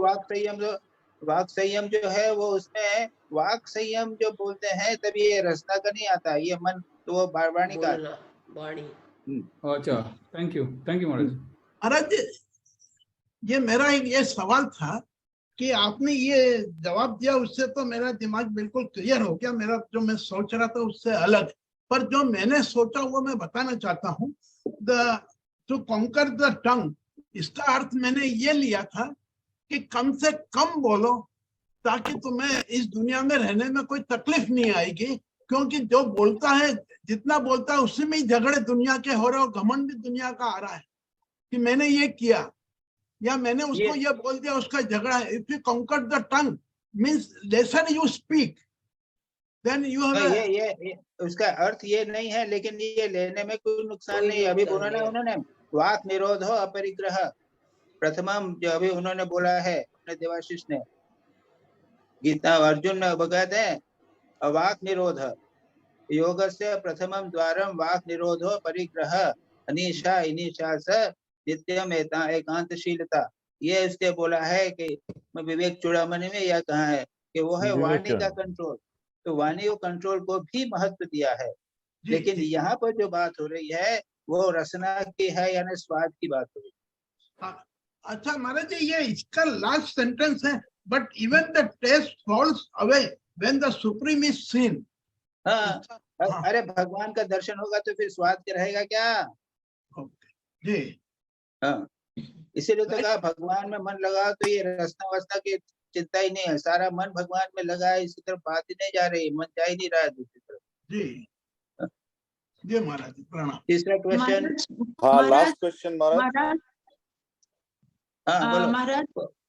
वाक संयम जो है वो उसमें वाक संयम जो बोलते हैं, तब ये रसना का नहीं आता, ये मन तो वो वाणी का। बोलना वाणी। अच्छा, थैंक यू महाराज जी। महाराज जी, ये मेरा एक ये सवाल था कि आपने ये जवाब दिया, उससे तो मेरा दिमाग बिल्कुल क्लियर हो गया। मेरा जो मैं सोच रहा था उससे अलग, पर जो मैंने सोचा वो मैं बताना चाहता हूँ। टू कॉन्कर द टंग, इसका अर्थ मैंने ये लिया था कि कम से कम बोलो, ताकि तुम्हें इस दुनिया में रहने में कोई तकलीफ नहीं आएगी। क्योंकि जो बोलता है, जितना बोलता है उसी में ही झगड़े दुनिया के हो रहे, और घमंड भी दुनिया का आ रहा है कि मैंने ये किया या मैंने उसको ये बोल दिया, उसका झगड़ा है। If you conquer the tongue means lessen you speak, then you have ये उसका अर्थ ये नहीं है, लेकिन ये लेने में कोई नुकसान नहीं है। अभी बोला ना उन्होंने, वाक निरोधो अपरिग्रह प्रथमम, जो अभी उन्होंने बोला है अपने देवाशीष ने, गीता अर्जुन में भगवत है, वाक निरोध योगस्य प्रथमम द्वारम वाक निरोधो परिग्रह अनीशा इनीशा स नित्यम एकांतशीलता। ये उसके बोला है कि विवेक चूड़ामणि में यह कहा है कि वो है वाणी का कंट्रोल। तो वाणी को कंट्रोल को भी महत्व दिया है, लेकिन यहाँ पर जो बात हो रही है वो रसना की है, यानी स्वाद की बात हो रही है। अच्छा महाराज जी, ये इसका लास्ट सेंटेंस है, but even the taste falls away when the supreme is seen. हाँ, अरे भगवान का दर्शन होगा तो फिर स्वाद के रहेगा क्या? जी हाँ, इसीलिए तो कहा भगवान में मन लगा तो ये रसना वसना की चिंता ही नहीं है, सारा मन भगवान में लगा है, इसी तरफ बात ही नहीं जा रही, मन जा ही नहीं रहा है दूसरी तरफ। जी जी महाराज जी, प्रणाम। तीसरा क्वेश्चन। हाँ, लास्ट क्वेश्चन महाराज। हाँ बोलो। महाराज,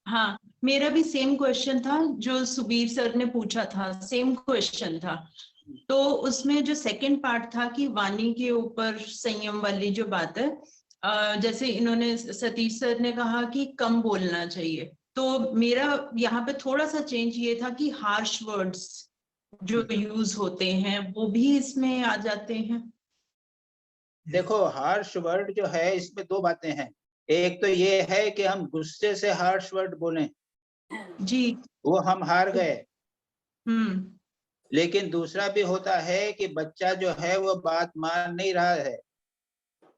हाँ, मेरा भी सेम क्वेश्चन था जो सुबीर सर ने पूछा था, सेम क्वेश्चन था। तो उसमें जो सेकंड पार्ट था कि वाणी के ऊपर संयम वाली जो बात है, जैसे इन्होंने सतीश सर ने कहा कि कम बोलना चाहिए, तो मेरा यहाँ पे थोड़ा सा चेंज ये था कि हार्श वर्ड्स जो यूज होते हैं वो भी इसमें आ जाते हैं। देखो, हार्श वर्ड जो है इसमें दो बातें हैं। एक तो ये है कि हम गुस्से से हार्श वर्ड बोलें जी, वो हम हार गए। लेकिन दूसरा भी होता है कि बच्चा जो है वो बात मान नहीं रहा है,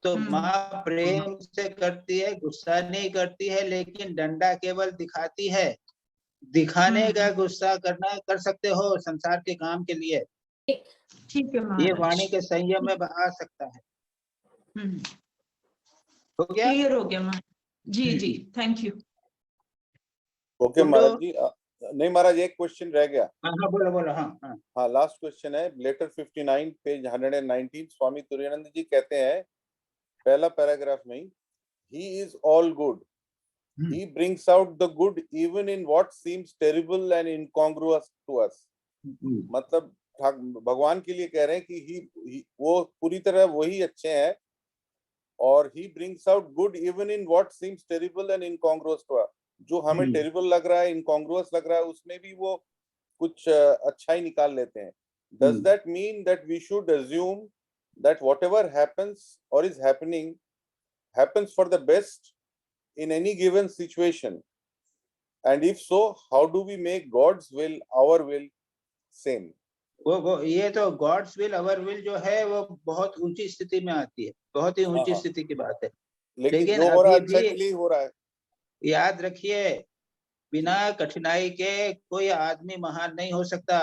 तो माँ प्रेम से करती है, गुस्सा नहीं करती है, लेकिन डंडा केवल दिखाती है। दिखाने का गुस्सा करना कर सकते हो संसार के काम के लिए, ठीक है, ये वाणी के संयम में आ सकता है। हो गया? क्लियर हो गया जी जी, थैंक यू। ओके महाराज जी। नहीं महाराज, एक क्वेश्चन रह गया। हाँ बोलो बोलो। हाँ, लास्ट क्वेश्चन है, लेटर 59 पेज 119। स्वामी तुरानंद जी कहते हैं पहला पैराग्राफ में, he is all good, he brings out the good even in what seems terrible and incongruous to us। मतलब भगवान के लिए कह रहे हैं कि वो पूरी तरह वही अच्छे हैं, और he brings out good even in what seems terrible and incongruous to us। जो हमें टेरिबल लग रहा है, इनकॉन्ग्रुअस लग रहा है, उसमें भी वो कुछ अच्छा ही निकाल लेते हैं। Does that mean that we should assume that whatever happens or is happening happens for the best in any given situation? And if so, how do we make God's will our will same? वो ये तो God's will our will जो है वो बहुत ऊंची स्थिति में आती है, बहुत ही ऊंची स्थिति की बात है। लेकिन जो हो रहा है अच्छा के लिए हो रहा है। याद रखिए, बिना कठिनाई के कोई आदमी महान नहीं हो सकता।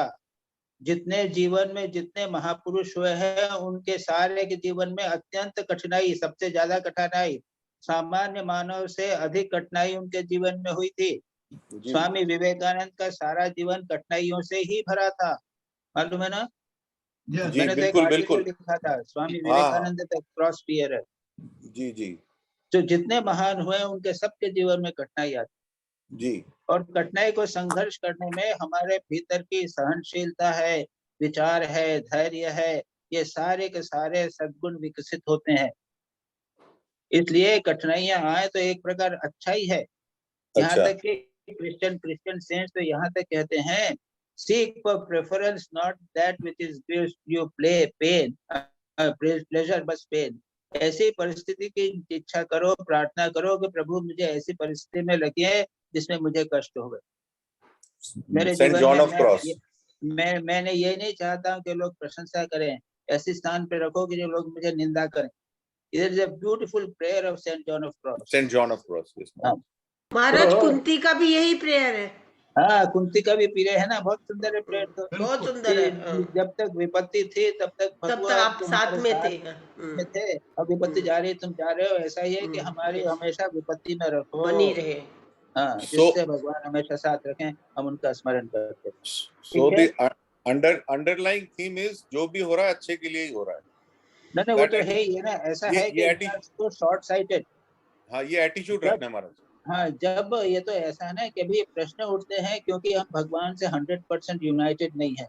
जितने जीवन में जितने महापुरुष हुए हैं उनके सारे के जीवन में अत्यंत कठिनाई, सबसे ज्यादा कठिनाई, सामान्य मानव से अधिक कठिनाई उनके जीवन में हुई थी। जी स्वामी विवेकानंद का सारा जीवन कठिनाइयों से ही भरा था, मालूम है ना? Yes. जी मैंने तो एक बिल्कुल आर्टिकल बिल्कुल लिखा था, स्वामी हाँ विवेकानंद द क्रॉस पियरर। जी जी जो जितने महान हुए उनके सबके जीवन में कठिनाई आती, जी और कठिनाई को संघर्ष करने में हमारे भीतर की सहनशीलता है, विचार है, धैर्य है, ये सारे के सारे सद्गुण विकसित होते हैं। इसलिए कठिनाइयां आए तो एक प्रकार अच्छा ही है। यहाँ अच्छा तक कि क्रिश्चियन सेंट्स तो यहाँ तक कहते हैं, seek for preference not that which is gives you pleasure but pain। ऐसी परिस्थिति की इच्छा करो, प्रार्थना करो कि प्रभु मुझे ऐसी परिस्थिति में लगे जिसमें मुझे कष्ट होवे। मेरे सेंट जीवन जॉन में ऑफ क्रॉस मैंने ये नहीं चाहता हूँ कि लोग प्रशंसा करें, ऐसे स्थान पे रखो कि जो लोग मुझे निंदा करें। There is a beautiful prayer of Saint John of Cross। Saint John of Cross हाँ, महाराज तो कुंती का भी यही प्रेयर है, हाँ, कुंती का भी प्रेयर है ना, बहुत सुंदर है प्रेयर। तो बहुत बिल्कुल। सुंदर है। कि जब तक विपत्ति थी तब तक तब तक भगवान आप साथ तुम्हारे में साथ थे। में थे, अब विपत्ति जा रही तुम जा रहे हो। ऐसा ही है कि हमारी yes। हमेशा विपत्ति में रखो, बनी रहे। हाँ, सो जिससे भगवान हमेशा साथ रखें, हम उनका स्मरण करते हैं। सो ठीक है, द अंडरलाइंग थीम इज जो भी हो रहा है अच्छे के लिए ही हो रहा है। नहीं वो That तो है ही है ना। ऐसा है ये कि एटीट्यूड शॉर्ट साइटेड, हाँ ये एटीट्यूड जब रखना है महाराज। हाँ जब ये तो ऐसा है ना कि अभी प्रश्न उठते हैं क्योंकि हम भगवान से 100% यूनाइटेड नहीं है।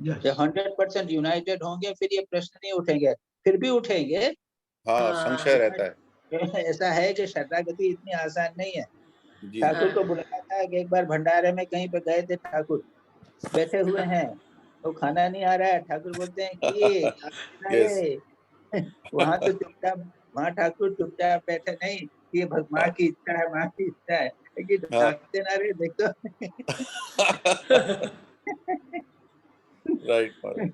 Yes. जब 100% यूनाइटेड होंगे फिर ये प्रश्न नहीं उठेंगे, फिर भी उठेंगे। हाँ संशय रहता है। ऐसा है कि शरणागति इतनी आसान नहीं है। जी ठाकुर को बुलाया था कि एक बार भंडारे में कहीं पे गए थे, ठाकुर बैठे हुए हैं तो खाना नहीं आ रहा है। ठाकुर बोलते हैं कि यस वहां तो चुपचाप, वहां ठाकुर चुपचाप बैठे नहीं, ये माँ की इच्छा है, माँ की इच्छा है कि हाँ। डांटते ना रे, देखो। Right Maharaj.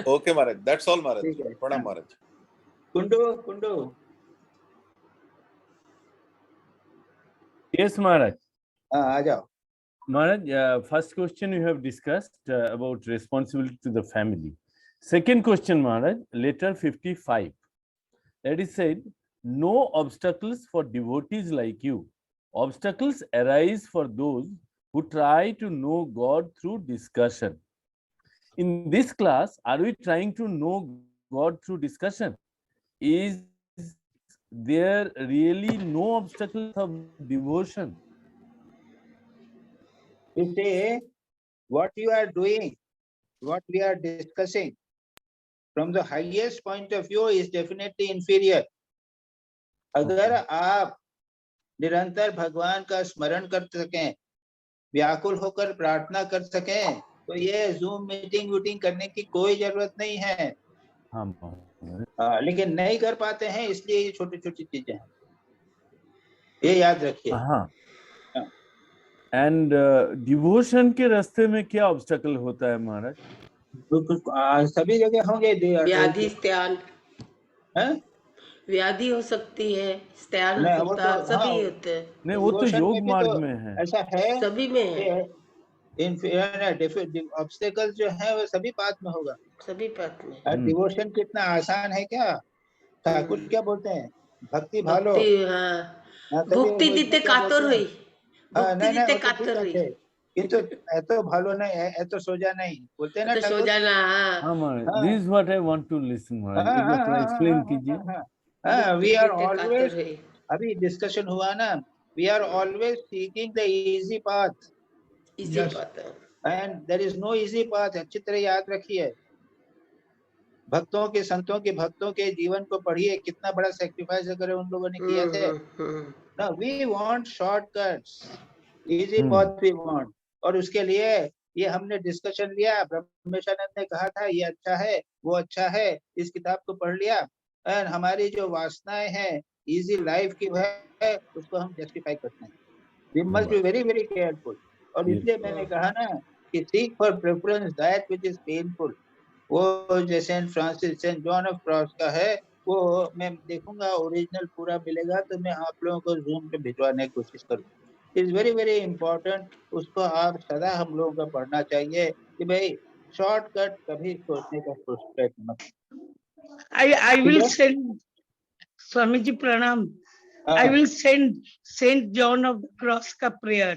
Okay Maharaj, that's all Maharaj. ठीक है, प्रणाम हाँ। महाराज। Kundu Yes, Maharaj. हाँ आ जाओ। Maharaj, first question you have discussed about responsibility to the family. Second question, Maharaj, letter 55. That is said, no obstacles for devotees like you. Obstacles arise for those who try to know God through discussion. In this class, are we trying to know God through discussion? Is there really no obstacles of devotion? You see, what you are doing, what we are discussing, from the highest point of view is definitely inferior. अगर आप निरंतर भगवान का स्मरण कर सकें, व्याकुल होकर प्रार्थना कर सकें, तो ये जूम मीटिंग करने की कोई जरूरत नहीं है। लेकिन नहीं कर पाते हैं, इसलिए ये छोटी छोटी चीजें हैं, ये याद रखिए। हाँ। एंड डिवोशन के रास्ते में क्या ऑब्स्टेकल होता है महाराज? सभी जगह होंगे। व्याधि स्त्यान, हैं? व्याधि हो सकती है, स्त्यान नहीं, वो होता, तो सभी हाँ, होते हैं। नहीं, वो तो डिवोशन योग में भी मार्ग तो में है। ऐसा है, सभी में है, ऑब्स्टेकल जो है वो सभी पाथ में होगा। सभी पाठ में। और डिवोशन कितना आसान है क्या? ठाकुर क्या बोलते हैं, भक्ति भालो। भक्ति, हाँ, हाँ, तभी भुक्ति वो इसमें दिते क्या कातर बोलते हैं? हुई, हाँ, भुक्ति नहीं दिते वो तो ठीक कातर बात हुई, है, किंतु ऐतो भालो नहीं है, ऐतो सोजा नहीं, बोलते हैं ना तो सो ठाकुर। जाना। हाँ, हाँ महाराज, हाँ, this is what I want to listen Maharaj. हाँ, एक बार हाँ, थोड़ा हाँ, एक्सप्लेन हाँ, कीजिए। हाँ, हाँ, we भुक्ति are दिते कातर always, हुई। अभी डिस्कशन हुआ ना, we are always seeking the easy path इसी Yes. बात है। and there is no easy path। अच्छी तरह याद रखिए, भक्तों के, संतों के, भक्तों के जीवन को पढ़िए, कितना बड़ा सेक्रीफाइस अगर उन लोगों ने किया थे। ना, we want shortcuts, easy path we want. और उसके लिए ये हमने डिस्कशन लिया, ब्रह्मेशानंद ने कहा था ये अच्छा है, वो अच्छा है, इस किताब को पढ़ लिया, और हमारी जो वासनाएं हैं इजी लाइफ की है, उसको हम जस्टिफाई करते हैं। We must be very very careful. और इसलिए मैंने कहा ना कि seek for preference that which is painful. वो जैसे Saint Francis, Saint John of Cross का है, वो मैं देखूंगा ओरिजिनल पूरा मिलेगा तो मैं आप लोगों को जूम पे भिजवाने की कोशिश करूंगा। इज वेरी वेरी इंपॉर्टेंट, उसको आप सदा हम लोगों को पढ़ना चाहिए कि भाई शॉर्टकट कभी सोचने का प्रयत्न मत। I will send Swamiji Pranam. I will send Saint John of the Cross का prayer.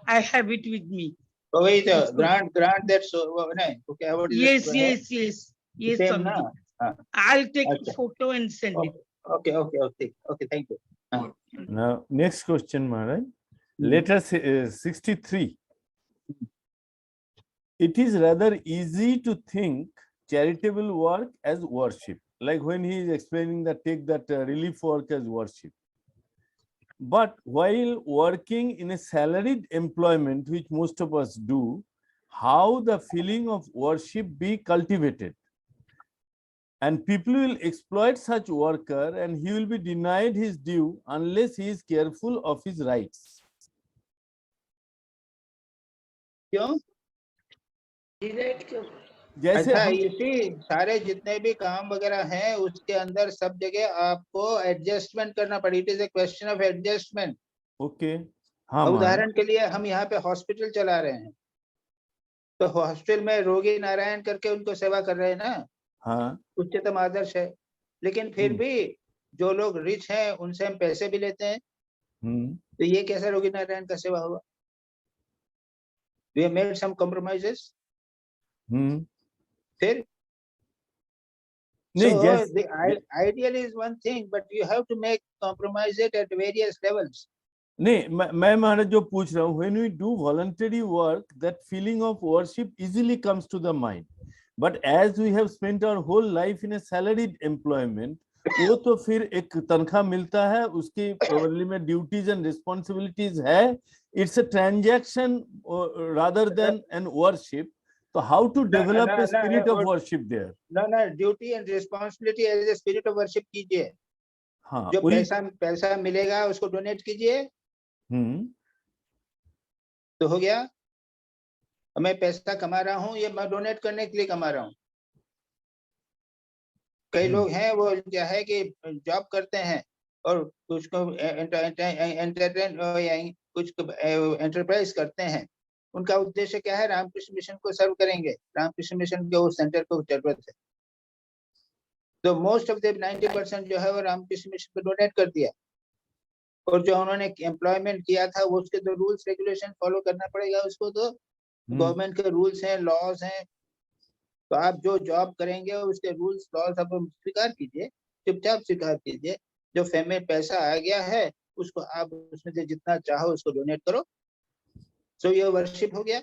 I have it with me. तो वही तो उसको- grant that so नहीं okay what is Yes, it? yes. Yes, Same ना Swamiji. हाँ I'll take अच्छा. a photo and send it. okay thank you. Now, next question, Maharaj. Letter 63. It is rather easy to think charitable work as worship, like when he is explaining that take that relief work as worship. But while working in a salaried employment, which most of us do, how the feeling of worship be cultivated? And people will exploit such worker and he will be denied his due unless he is careful of his rights. क्यों? Deny it क्यों? जैसे अच्छा हम इसी सारे जितने भी काम वगैरह हैं उसके अंदर सब जगह आपको एडजस्टमेंट करना पड़े. It is a question of adjustment. Okay हाँ महाराज उदाहरण के लिए हम यहाँ पे हॉस्पिटल चला रहे हैं तो हॉस्पिटल में रोगी नारायण करके उनको सेवा कर रहे हैं ना. हाँ उच्चतम आदर्श है. लेकिन फिर भी जो लोग रिच हैं उनसे हम पैसे भी लेते हैं. तो ये कैसा रोगी नारायण का सेवा हुआ? We have made some compromises. फिर नहीं so जैसे the ideal is one thing but you have to make compromise it at various levels. नहीं मैं महाराज जो पूछ रहा हूँ when we do voluntary work that feeling of worship easily comes to the mind, but as we have spent our whole life in a salaried employment, वो तो फिर एक तनख्वाह मिलता है उसकी probably में duties and responsibilities है. It's a transaction rather than an worship. So how to develop a spirit of worship there? No, duty and responsibility as a spirit of worship कीजिए. हाँ जो वही पैसा मिलेगा उसको डोनेट कीजिए. तो हो गया. मैं पैसा कमा रहा हूँ ये मैं डोनेट करने के लिए कमा रहा हूँ. कई लोग हैं वो क्या है कि जॉब करते हैं और कुछ को कुछ एंटरप्राइज करते हैं. उनका उद्देश्य क्या है? रामकृष्ण मिशन को सर्व करेंगे. रामकृष्ण मिशन के उस सेंटर को जरूरत है तो मोस्ट ऑफ द 90% जो है वो रामकृष्ण मिशन को डोनेट कर दिया. और जो उन्होंने एम्प्लॉयमेंट किया था वो उसके तो रूल्स रेगुलेशन फॉलो करना पड़ेगा उसको. तो गवर्नमेंट के रूल्स हैं, लॉज हैं. तो आप जो जॉब करेंगे उसके रूल्स लॉज आप स्वीकार कीजिए, चुपचाप स्वीकार कीजिए. जो फैमिली पैसा आ गया है उसको आप उसमें से जितना चाहो उसको डोनेट करो. सो ये वर्शिप हो गया.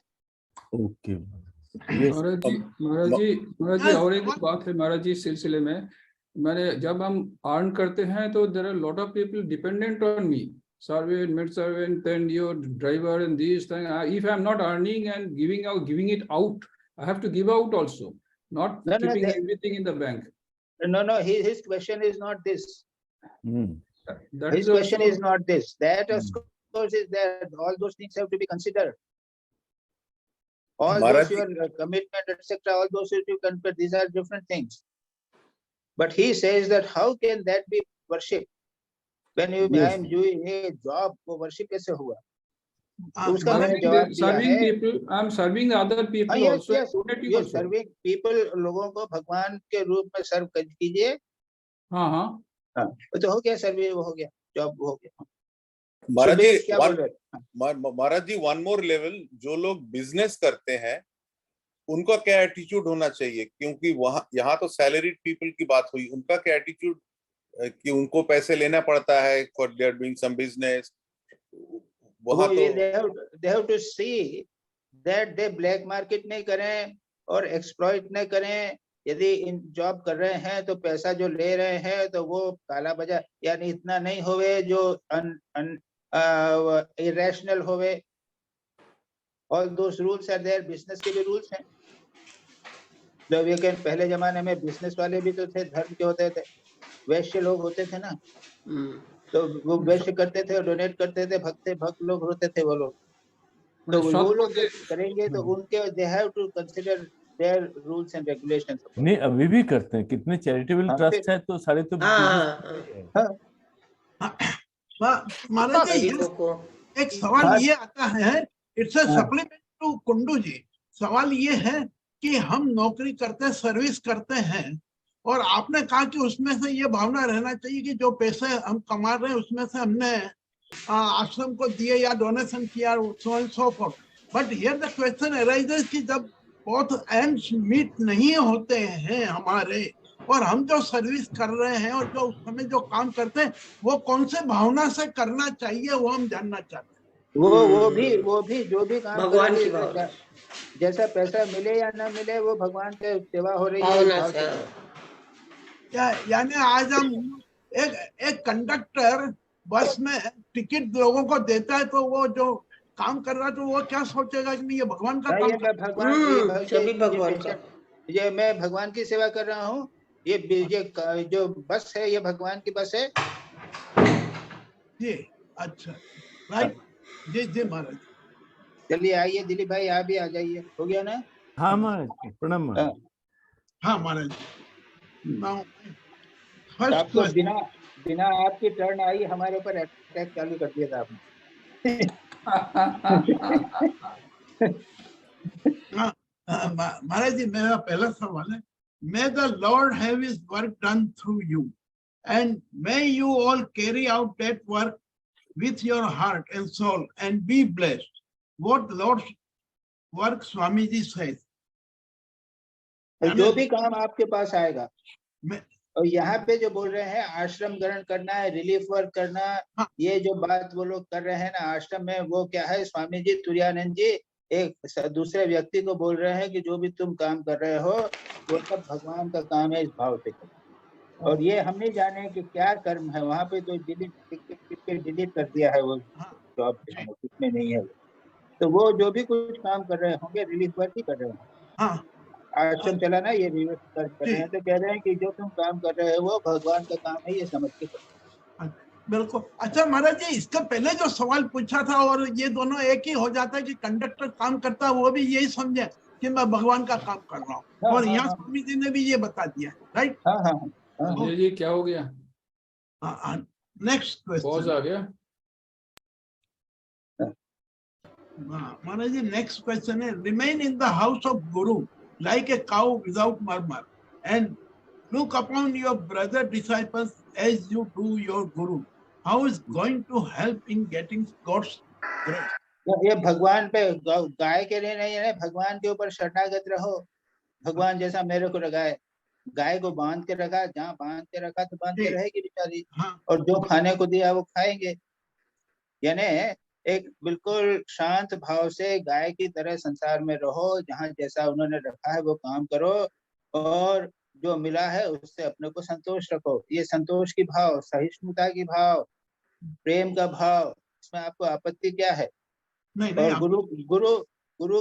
ओके महाराज जी और एक बात है महाराज जी. सिलसिले में मैंने जब हम अर्न करते हैं तो there are lot of people dependent on me, servant, mid servant, then your driver and these things. If I am not earning and giving it out, I have to give out also, not keeping everything in the bank. No, his question is not this. That His question is not this. That of course is that all those things have to be considered. All Maharaj those your commitment, etc. All those should be considered. These are different things. But he says that how can that be worship? When you I am doing a job, वो worship कैसे हुआ? तो उसका मैंने जवाब दिया serving है. people, I am serving other people Yes, also. yes. Donating You're also. serving people. लोगों को भगवान के रूप में सर्व कीजिए. हाँ तो हो गया सर्वे, वो हो गया जॉब, हो गया. महाराज जी क्या बोल रहे हैं? महाराज जी वन मोर लेवल, जो लोग बिजनेस करते हैं उनका क्या एटीट्यूड होना चाहिए? क्योंकि वहां यहाँ तो सैलरीड पीपल की बात हुई, उनका क्या एटीट्यूड कि उनको पैसे लेना पड़ता है for they are doing some business. वहां तो they have to see that they black market नहीं करें और एक्सप्लॉइट नहीं करें. यदि इन जॉब कर रहे हैं तो पैसा जो ले रहे हैं तो वो काला बाजार यानी इतना नहीं होवे जो इरेशनल होवे. All those rules are there. Business के भी रूल्स हैं. जब ये के पहले जमाने में बिजनेस वाले भी तो थे, धर्म के होते थे, वैश्य लोग होते थे ना. तो वो वैश्य करते थे और डोनेट करते थे. भक्त लोग होते थे वो लोग. तो वो लोग करेंगे तो उनके they have to consider their rules and regulations. नहीं अभी भी करते हैं. कितने चैरिटेबल ट्रस्ट है तो सारे तो महाराज जी एक सवाल ये आता है. It's a supplement to Kundu ji. सवाल ये है कि हम नौकरी करते हैं, सर्विस करते हैं, और आपने कहा कि उसमें से ये भावना रहना चाहिए कि जो पैसे हम कमा रहे हैं उसमें से हमने आश्रम को दिए या डोनेशन किया, so and so forth. But here the question arises कि जब बहुत एंड्स मीट नहीं होते हैं हमारे, और हम जो सर्विस कर रहे हैं और जो उस समय जो काम करते हैं वो कौन से भावना से करना चाहिए, वो हम जानना चाहते हैं। वो भी जो भी काम भगवान करें, की भावना, जैसा पैसा मिले या ना मिले, वो भगवान के सेवा हो रही है इस भावना भाव से। से। क्या यानी आज हम एक कंडक्टर बस में टिकट लोगों को देता है तो वो जो काम कर रहा है तो वो क्या सोचेगा कि नहीं ये भगवान का काम ये मैं भगवान सभी भगवान का। ये मैं भगवान की सेवा कर रहा हूँ। ये जो बस है ये भगवान की बस है। जी अच्छा, राइट। जी जी महाराज। चलिए आइए दिलीप भाई, आप भी आ जाइए। हो गया ना? हाँ महाराज, प्रणाम महाराज। हाँ महाराज। नाउ तो फर्स्ट आपको बिना आपकी टर्न आई हमारे ऊपर अटैक चालू कर दिया था आपने। महाराज जी, मेरा पहला सवाल है, मे the Lord have his work done through you and may you all carry out that work with your heart and soul and be blessed. What Lord's work Swami ji says. तो जो भी काम आपके पास आएगा, मैं और यहाँ पे जो बोल रहे हैं आश्रम ग्रहण करना है, रिलीफ वर्क करना, ये जो बात वो लोग कर रहे हैं ना आश्रम में, वो क्या है? स्वामी जी तुरानंद जी एक दूसरे व्यक्ति को बोल रहे हैं कि जो भी तुम काम कर रहे हो वो सब भगवान का काम है, इस भाव से करो। और ये हम नहीं जाने कि क्या कर्म है वहाँ पे, तो डिलीट कर दिया है वो जॉब, उसमें नहीं है। तो वो जो भी कुछ काम कर रहे होंगे रिलीफ वर्क ही कर रहे हैं। आश्रम चला ना, ये रिलीफ वर्क कर रहे हैं, तो कह रहे हैं कि जो तुम काम कर रहे हो वो भगवान का काम है, ये समझ के करो। बिल्कुल। अच्छा महाराज जी, इसका पहले जो सवाल पूछा था और ये दोनों एक ही हो जाता है कि कंडक्टर काम करता है, वो भी यही समझे कि मैं भगवान का काम कर रहा हूँ, और यहाँ स्वामी जी ने भी ये बता दिया, राइट? जी जी, क्या हो गया? नेक्स्ट पॉज क्वेश्चन आ गया। महाराज जी, नेक्स्ट क्वेश्चन है, remain in the house of guru like a cow without murmur and look upon your brother disciples as you do your guru. How is going to help in getting God's grace? ये भगवान पे, गाय के लिए नहीं है, भगवान के ऊपर शरणागत रहो। भगवान जैसा मेरे को रखा है, गाय को बांध के रखा, जहाँ बांध के रखा तो बांध के रहेगी बेचारी, और जो खाने को दिया वो खाएंगे। यानी एक बिल्कुल शांत भाव से गाय की तरह संसार में रहो, जहाँ जैसा उन्होंने रखा है वो काम करो, और जो मिला है उससे अपने को संतोष रखो। ये संतोष की भाव, सहिष्णुता की भाव, प्रेम का भाव, इसमें आपको आपत्ति क्या है? और गुरु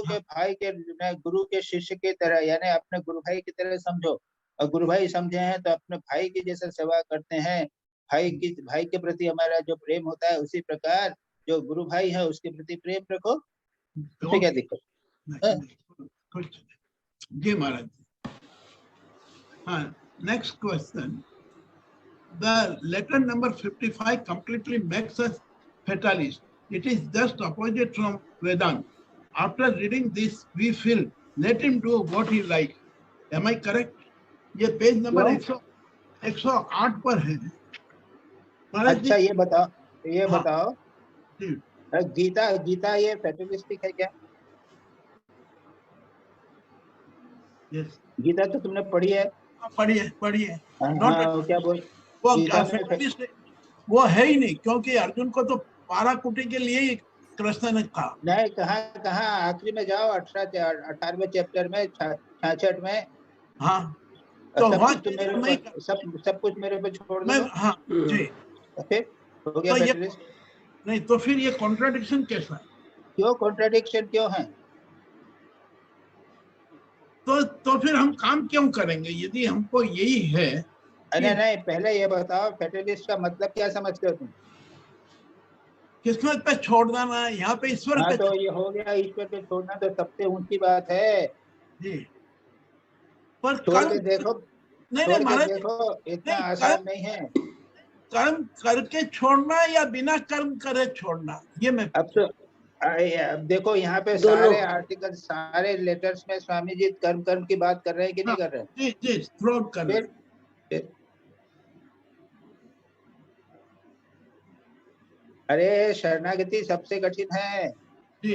के भाई के, गुरु के शिष्य की तरह, यानी अपने गुरु भाई की तरह समझो। और गुरु भाई समझे हैं तो अपने भाई की जैसे सेवा करते हैं, भाई के प्रति हमारा जो प्रेम होता है, उसी प्रकार जो गुरु भाई है उसके प्रति प्रेम रखो। इसमें क्या दिक्कत? जी महाराज। Next question. The letter number 55 completely makes us fatalist. It is just opposite from Vedanta. After reading this, we feel, let him do what he likes. Am I correct? ये पेज नंबर 108 पर है। अच्छा ये बताओ गीता ये fatalistic है क्या? Yes. Gita तो तुमने पढ़ी है? पढ़िए। क्या बोल? वो है ही नहीं, क्योंकि अर्जुन को तो पाराकुटी के लिए ही कृष्ण ने कहा। नहीं, कहाँ आखिरी में जाओ, 18वें चैप्टर में, 66 में। हाँ, तो सब कुछ मेरे पे छोड़ दो। हाँ जी, फिर हो गया नहीं तो फिर ये कॉन्ट्राडिक्शन कैसा है? क्यों कॉन्ट्राडिक्शन क्यों है? तो फिर हम काम क्यों करेंगे यदि हमको यही है? नहीं, पहले ये बताओ फैटलिस्ट का मतलब क्या समझते हो तुम? किस्मत पे छोड़ देना, यहाँ पे ईश्वर पे। तो ये हो गया, ईश्वर पे छोड़ना तो सबसे ऊंची बात है जी। पर छोड़ के देखो, नहीं महाराज, देखो इतना आसान नहीं है। कर्म करके छोड़ना या बिना कर्म करे छोड़ना, ये मैं अब देखो यहाँ पे सारे आर्टिकल, सारे लेटर्स में स्वामी जी कर्म की बात कर रहे हैं कि नहीं कर रहे हैं? जी थ्रोट कर रहे हैं। अरे शरणागति सबसे कठिन है। जी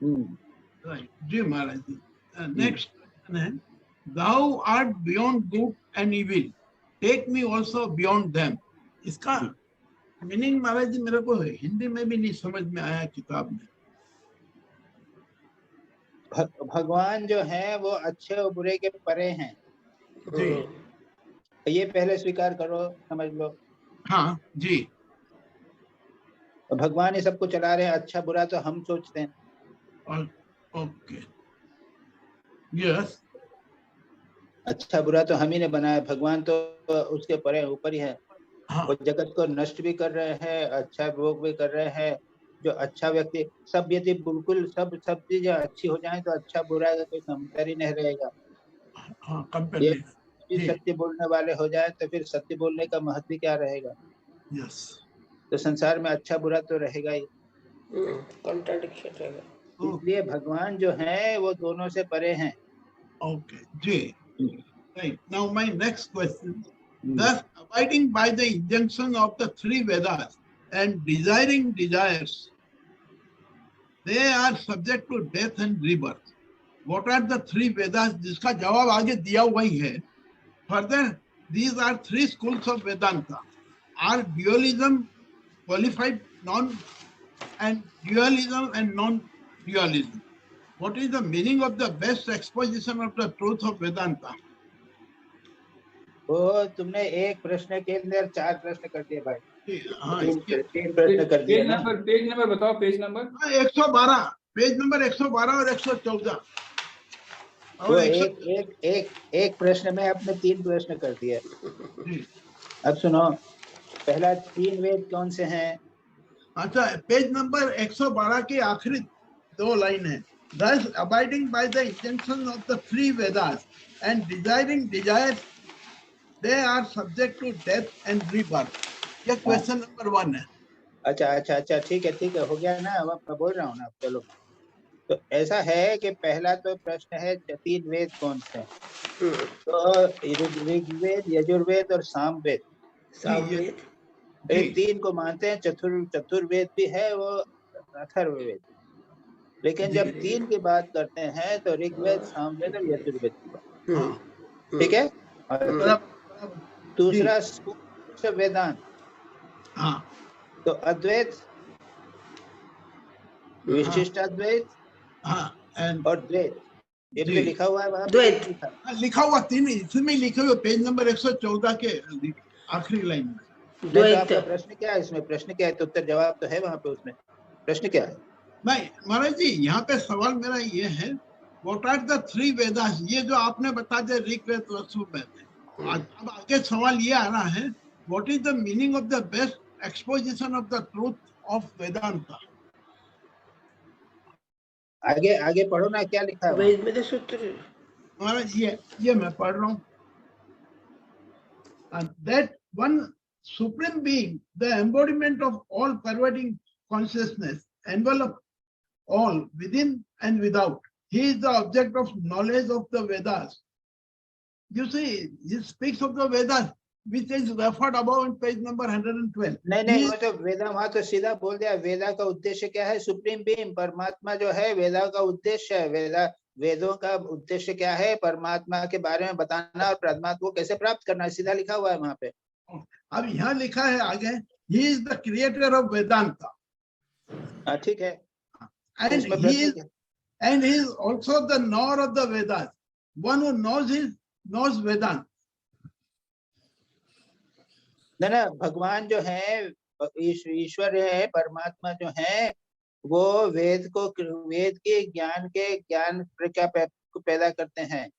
हम्म, राइट जी महाराज जी। नेक्स्ट क्वेश्चन है, thou art beyond good and evil, take me also beyond them। इसका मीनिंग महाराज जी मेरे को हिंदी में भी नहीं समझ में आया किताब में। भगवान जो है वो अच्छे और बुरे के परे हैं, जी ये पहले स्वीकार करो, समझ लो। हाँ जी भगवान ही सबको चला रहे हैं, अच्छा बुरा तो हम सोचते हैं। ओके यस अच्छा बुरा तो हम ही ने बनाया, भगवान तो उसके परे ऊपर ही है। हाँ वो जगत को नष्ट भी कर रहे हैं, अच्छा भोग भी कर रहे हैं। जो अच्छा व्यक्ति, सब यदि बिल्कुल सब चीजें अच्छी हो जाए तो अच्छा बुरा का कोई अंतर ही नहीं रहेगा। हाँ कंपेयर ये नहीं। जी सत्य बोलने वाले हो जाए तो फिर सत्य बोलने का महत्व क्या रहेगा? यस तो संसार में अच्छा बुरा तो रहेगा ही। कॉन्ट्राडिक्शन रहेगा। इसलिए भगवान जो है वो दोनों से परे हैं। ओके जी right. Now my next question, thus abiding by the injunction of the three Vedas and desiring desires, they are subject to death and rebirth। What are the three Vedas? जिसका जवाब आगे दिया हुआ ही है। Further, these are three schools of Vedanta. Are dualism, qualified non and dualism and non-dualism? What is the meaning of the best exposition of the truth of Vedanta? वो तुमने एक प्रश्न के अंदर 4 प्रश्न कर दिए भाई। हाँ 3 प्रश्न कर दिए ना। पेज नंबर बताओ, पेज नंबर। 112, पेज नंबर 112 और 114 वो और एक प्रश्न में आपने 3 प्रश्न कर दिए। अब सुनो, पहला 3 वेद कौन से हैं? अच्छा, पेज नंबर 112 के आखिरी 2 लाइन है, thus abiding by the injunction of the three Vedas and desiring desires, they are subject to death and rebirth। ये क्वेश्चन नंबर 1 है। अच्छा ठीक है, हो गया ना। अब मैं बोल रहा हूँ ना, चलो। तो ऐसा है कि पहला तो प्रश्न है 3 वेद कौन से हैं? तो ऋग्वेद, यजुर्वेद और सामवेद। एक 3 को मानते हैं, चतुर्वेद भी है, वो अथर्ववेद। लेकिन जब 3 की बात करते हैं तो ऋग्वेद, सामवेद और यजुर्वेद की बात, ठीक है। और दूसरा वेदांत, हाँ तो अद्वैत, विशिष्ट अद्वैत और द्वैत, ये भी लिखा हुआ है वहाँ पे। लिखा हुआ 3 इसमें लिखे हुए पेज नंबर 114 के आखिरी लाइन में। तो आपका प्रश्न क्या है इसमें? प्रश्न क्या है? तो उत्तर जवाब तो है वहाँ पे, उसमें प्रश्न क्या है? नहीं महाराज जी, यहाँ पे सवाल मेरा ये है, व्हाट आर द 3 वेदास? ये जो आपने बता दिया ऋग्वेद, यजुर्वेद, अब आगे सवाल ये आ रहा है, what is the meaning of the best exposition of the truth of Vedanta? आगे पढ़ो ना, क्या लिखा है वेद में तो सूत्र महाराज, ये मैं पढ़ रहा हूँ। That one supreme being, the embodiment of all pervading consciousness, envelop all within and without. He is the object of knowledge of the Vedas। You see, he speaks of the Vedas, which is referred above in page number 112। नहीं, वो तो वेदा, वहां तो सीधा बोल दिया। वेदा का उद्देश्य क्या है? सुप्रीम बीइंग, परमात्मा जो है वेदा का उद्देश्य है। वेदों का उद्देश्य क्या है? परमात्मा के बारे में बताना और परमात्मा को कैसे प्राप्त करना, सीधा लिखा हुआ है वहां पे। अब यहाँ लिखा है आगे, he is the creator of Vedanta। हाँ ठीक है। And he is also the knower of the Vedas। One who knows Vedanta। ना, भगवान जो है, ईश्वर है, परमात्मा जो है, वो वेद के ज्ञान पैदा करते हैं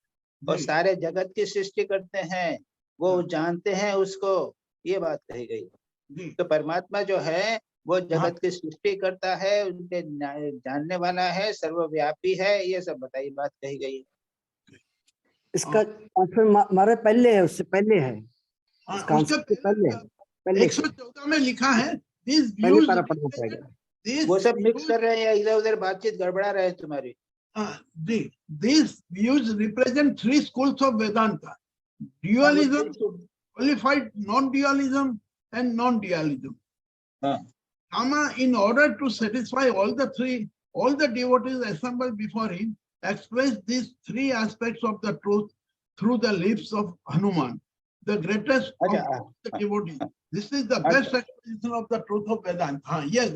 और सारे जगत की सृष्टि करते हैं, वो जानते हैं उसको, ये बात कही गई। तो परमात्मा जो है वो जगत की सृष्टि करता है, उनके जानने वाला है, सर्वव्यापी है, ये सब बताई बात कही गई है। इसका आंसर हमारे पहले है, उससे पहले है। उसके पहले 114 में लिखा है, वो सब मिक्स कर रहे हैं, इधर उधर बातचीत गड़बड़ा रहे हैं तुम्हारी। These views represent 3 schools of Vedanta। dualism, qualified non-dualism and non-dualism. Kama, in order to satisfy all the three, all the devotees assembled before him, expressed these three aspects of the truth through the lips of Hanuman, the greatest of the devotees. This is the best exposition of the truth of Vedanta. Yes.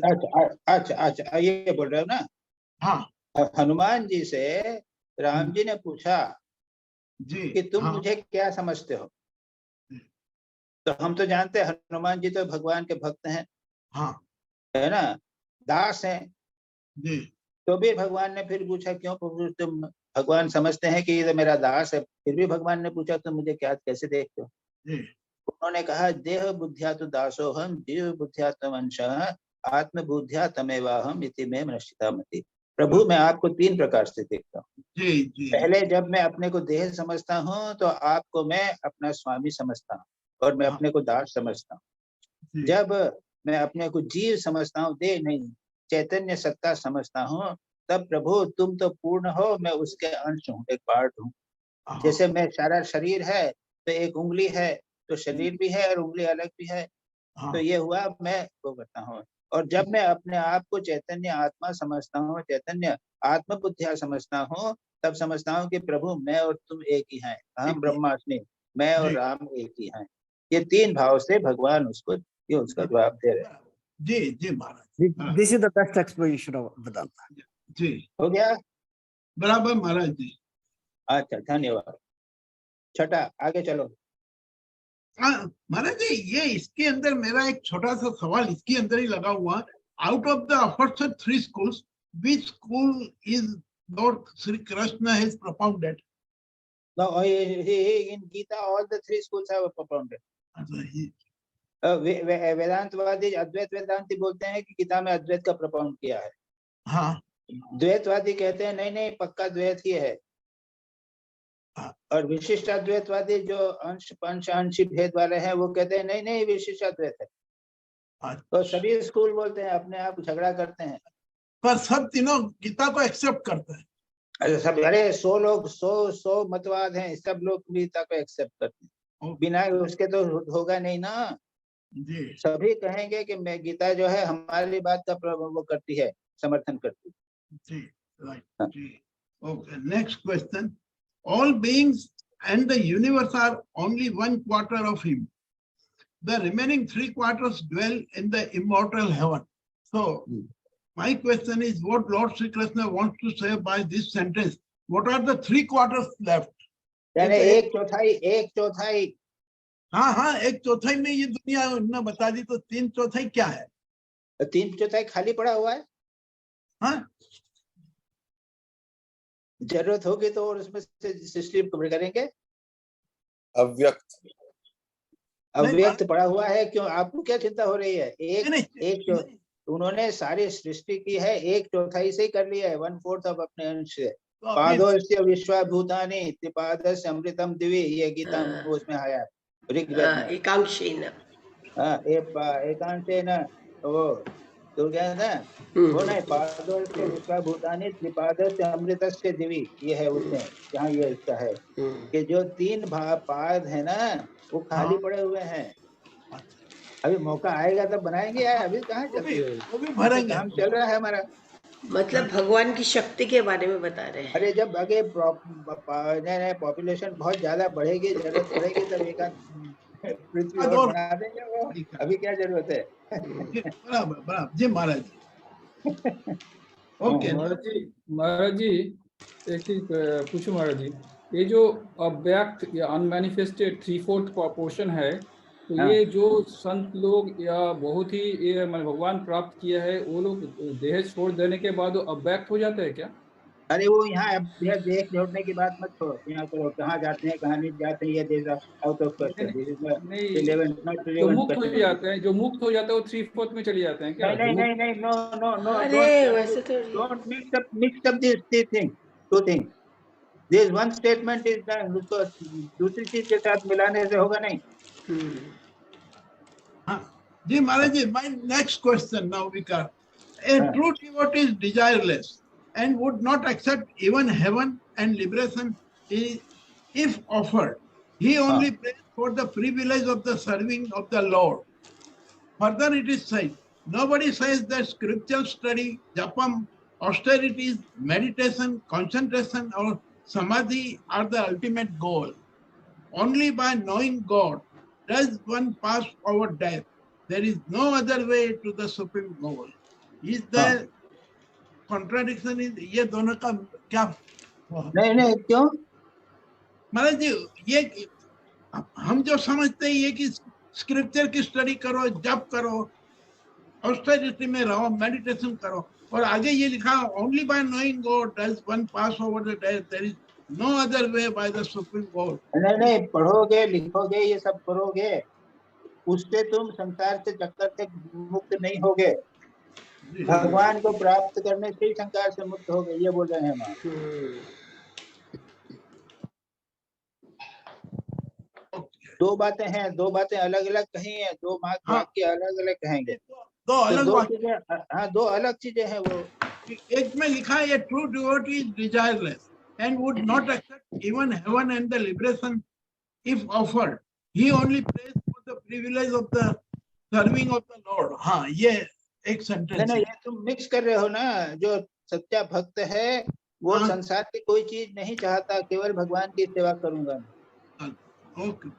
अच्छा ये बोल रहे हो ना? हाँ हनुमान जी से राम जी ने पूछा जी कि तुम मुझे क्या समझते हो? तो हम तो जानते हैं हनुमान जी तो भगवान के भक्त हैं, हाँ है ना, दास हैं। जी तो भी भगवान ने फिर पूछा क्यों तुम, भगवान समझते हैं कि ये तो मेरा दास है, फिर भी भगवान ने पूछा तुम मुझे क्या कैसे देखते हो? उन्होंने कहा देह बुद्धिया तो दासोहम, जीव बुद्धिया तमंशः, आत्म बुद्धिया तमेवाहम इति मे मनश्चिता मति। प्रभु मैं आपको तीन प्रकार से देखता हूँ। पहले जब मैं अपने को देह समझता हूँ तो आपको मैं अपना स्वामी समझता हूँ और मैं अपने को दास समझता हूँ। जब मैं अपने को जीव समझता हूँ, देह नहीं, चैतन्य सत्ता समझता हूँ, तब प्रभु तुम तो पूर्ण हो, मैं उसके अंश हूँ, एक पार्ट हूँ। जैसे मैं सारा शरीर है तो एक उंगली है तो शरीर भी है और उंगली अलग भी है, तो ये हुआ मैं वो करता हूँ। और जब मैं अपने आप को चैतन्य आत्मा समझता हूँ, चैतन्य आत्म बुद्धिया समझता हूँ, तब समझता हूँ कि प्रभु मैं और तुम एक ही हैं, अहम ब्रह्मास्मि, मैं और राम एक ही हैं। ये तीन भाव से भगवान उसको ये उसका जवाब दे रहे हैं। जी जी महाराज, This is the best explanation of Vedanta. जी हो गया? बराबर महाराज जी। अच्छा धन्यवाद। छठा आगे चलो। महाराज जी ये इसके अंदर मेरा एक छोटा सा सवाल इसके अंदर ही लगा हुआ, out of the afford 3 schools, which school is Lord Sri Krishna has propounded? No, in Gita all the 3 schools have propounded. वेदांतवादी अद्वैत वेदांती बोलते हैं कि गीता में अद्वैत का प्रपोज किया है। हाँ। द्वैतवादी कहते हैं नहीं नहीं पक्का द्वैत ही है। और विशिष्ट अद्वैतवादी जो अंश पंच अंशी भेद वाले हैं वो कहते हैं नहीं नहीं विशिष्ट अद्वैत है। तो सभी स्कूल बोलते हैं, अपने आप झगड़ा करते हैं, पर सब तीनों गीता को एक्सेप्ट करते हैं। अरे सब, अरे 100 लोग 100 मतवाद हैं, सब लोग गीता को एक्सेप्ट करते हैं, बिना उसके तो होगा नहीं ना। जी। सभी कहेंगे कि मैं गीता जो है हमारी बात का वो करती है, समर्थन करती है। जी, राइट जी। Okay, next question. All beings and the universe are only 1/4 of him. The remaining 3/4 dwell in the immortal heaven. So, my question is, what Lord Sri Krishna wants to say by this sentence? What are the 3/4 left? यानी एक चौथाई। हाँ हाँ, 1/4 में ये दुनिया उन्होंने बता दी, तो 3/4 क्या है? 3/4 खाली पड़ा हुआ है। हाँ, जरूरत होगी तो और उसमें से सृष्टि करेंगे। अव्यक्त पड़ा हुआ है, क्यों आपको क्या चिंता हो रही है? एक उन्होंने सारी सृष्टि की है, 1/4 से ही कर लिया है, 1/4 अब अपने अंश से। पादोस्य विश्वभूतानि त्रिपादस्य अमृतम दिवि, ये गीता उसमें आया ऋग्वेद। एकांशेन, एकांशेन वो तो क्या है ना, वो नहीं, पादोस्य विश्वभूतानि त्रिपादस्य अमृतस्य दिवि, ये है उसमें जहाँ ये इसका है कि जो 3 पाद है ना वो खाली पड़े हुए हैं। अभी मौका आएगा तब बनाएंगे यार, अभी कहाँ चल रही है, अभी भरेंगे, काम चल रहा है हमारा। मतलब भगवान की शक्ति के बारे में बता रहे हैं। अरे जब आगे पॉपुलेशन बहुत ज्यादा बढ़ेगी, जरूरत पड़ेगी, तब एक पृथ्वी और बना देंगे वो, अभी क्या जरूरत है? बराबर जी महाराज। ओके महाराज जी एक चीज पूछो महाराज जी, ये जो अव्यक्त या अनमैनिफेस्टेड 3/4 पोर्शन है, तो ये जो संत लोग या बहुत ही ये भगवान प्राप्त किया है, वो लोग देह छोड़ देने के बाद वो अव्यक्त हो जाते हैं क्या? अरे वो यहाँ देह छोड़ने की बात मत छोड़ो, यहाँ करो कहाँ जाते हैं कहाँ नहीं जाते हैं, ये आउट ऑफ क्वेश्चन। जो मुक्त हो जाते हैं, जो मुक्त हो जाते हैं वो 3/4 में चले जाते हैं क्या? नहीं, नो, अरे वैसे तो don't mix up these things, two things. This one statement is done, उसको दूसरी चीज के साथ मिलाने से होगा नहीं। हाँ जी महाराज जी, my next question now we got a true devotee is desireless and would not accept even heaven and liberation if offered. He only prays for the privilege of the serving of the Lord. Further it is said, nobody says that scriptural study, japam, austerities, meditation, concentration or samadhi are the ultimate goal. Only by knowing God does one pass over death. There is no other way to the supreme goal. Is there contradiction in ये दोनों का क्या? नहीं क्यों? महाराज जी, ये हम जो समझते हैं ये कि स्क्रिप्चर की स्टडी करो, जप करो, ऑस्टेरिटी में रहो, मेडिटेशन करो, और आगे ये लिखा only by knowing God does one pass over the death, there is no other way by the supreme God. नहीं, पढ़ोगे, लिखोगे, ये सब करोगे, उससे तुम संसार से चक्कर से मुक्त नहीं होगे। भगवान को प्राप्त करने से ही संसार से मुक्त होगे, ये बोल रहे हैं हम। दो बातें हैं, दो बातें अलग अलग कही है, दो वाक्य अलग अलग कहेंगे, दो अलग चीजें। हाँ, दो अलग चीजें हैं। वो एक में लिखा है true devotee is desireless and would not accept even heaven and the liberation if offered, he only prays for the privilege of the serving of the Lord. हाँ, ये एक सेंटेंस है। ये तुम मिक्स कर रहे हो ना। जो सच्चा भक्त है वो संसार की कोई चीज नहीं चाहता, केवल भगवान की सेवा करूंगा। ओके,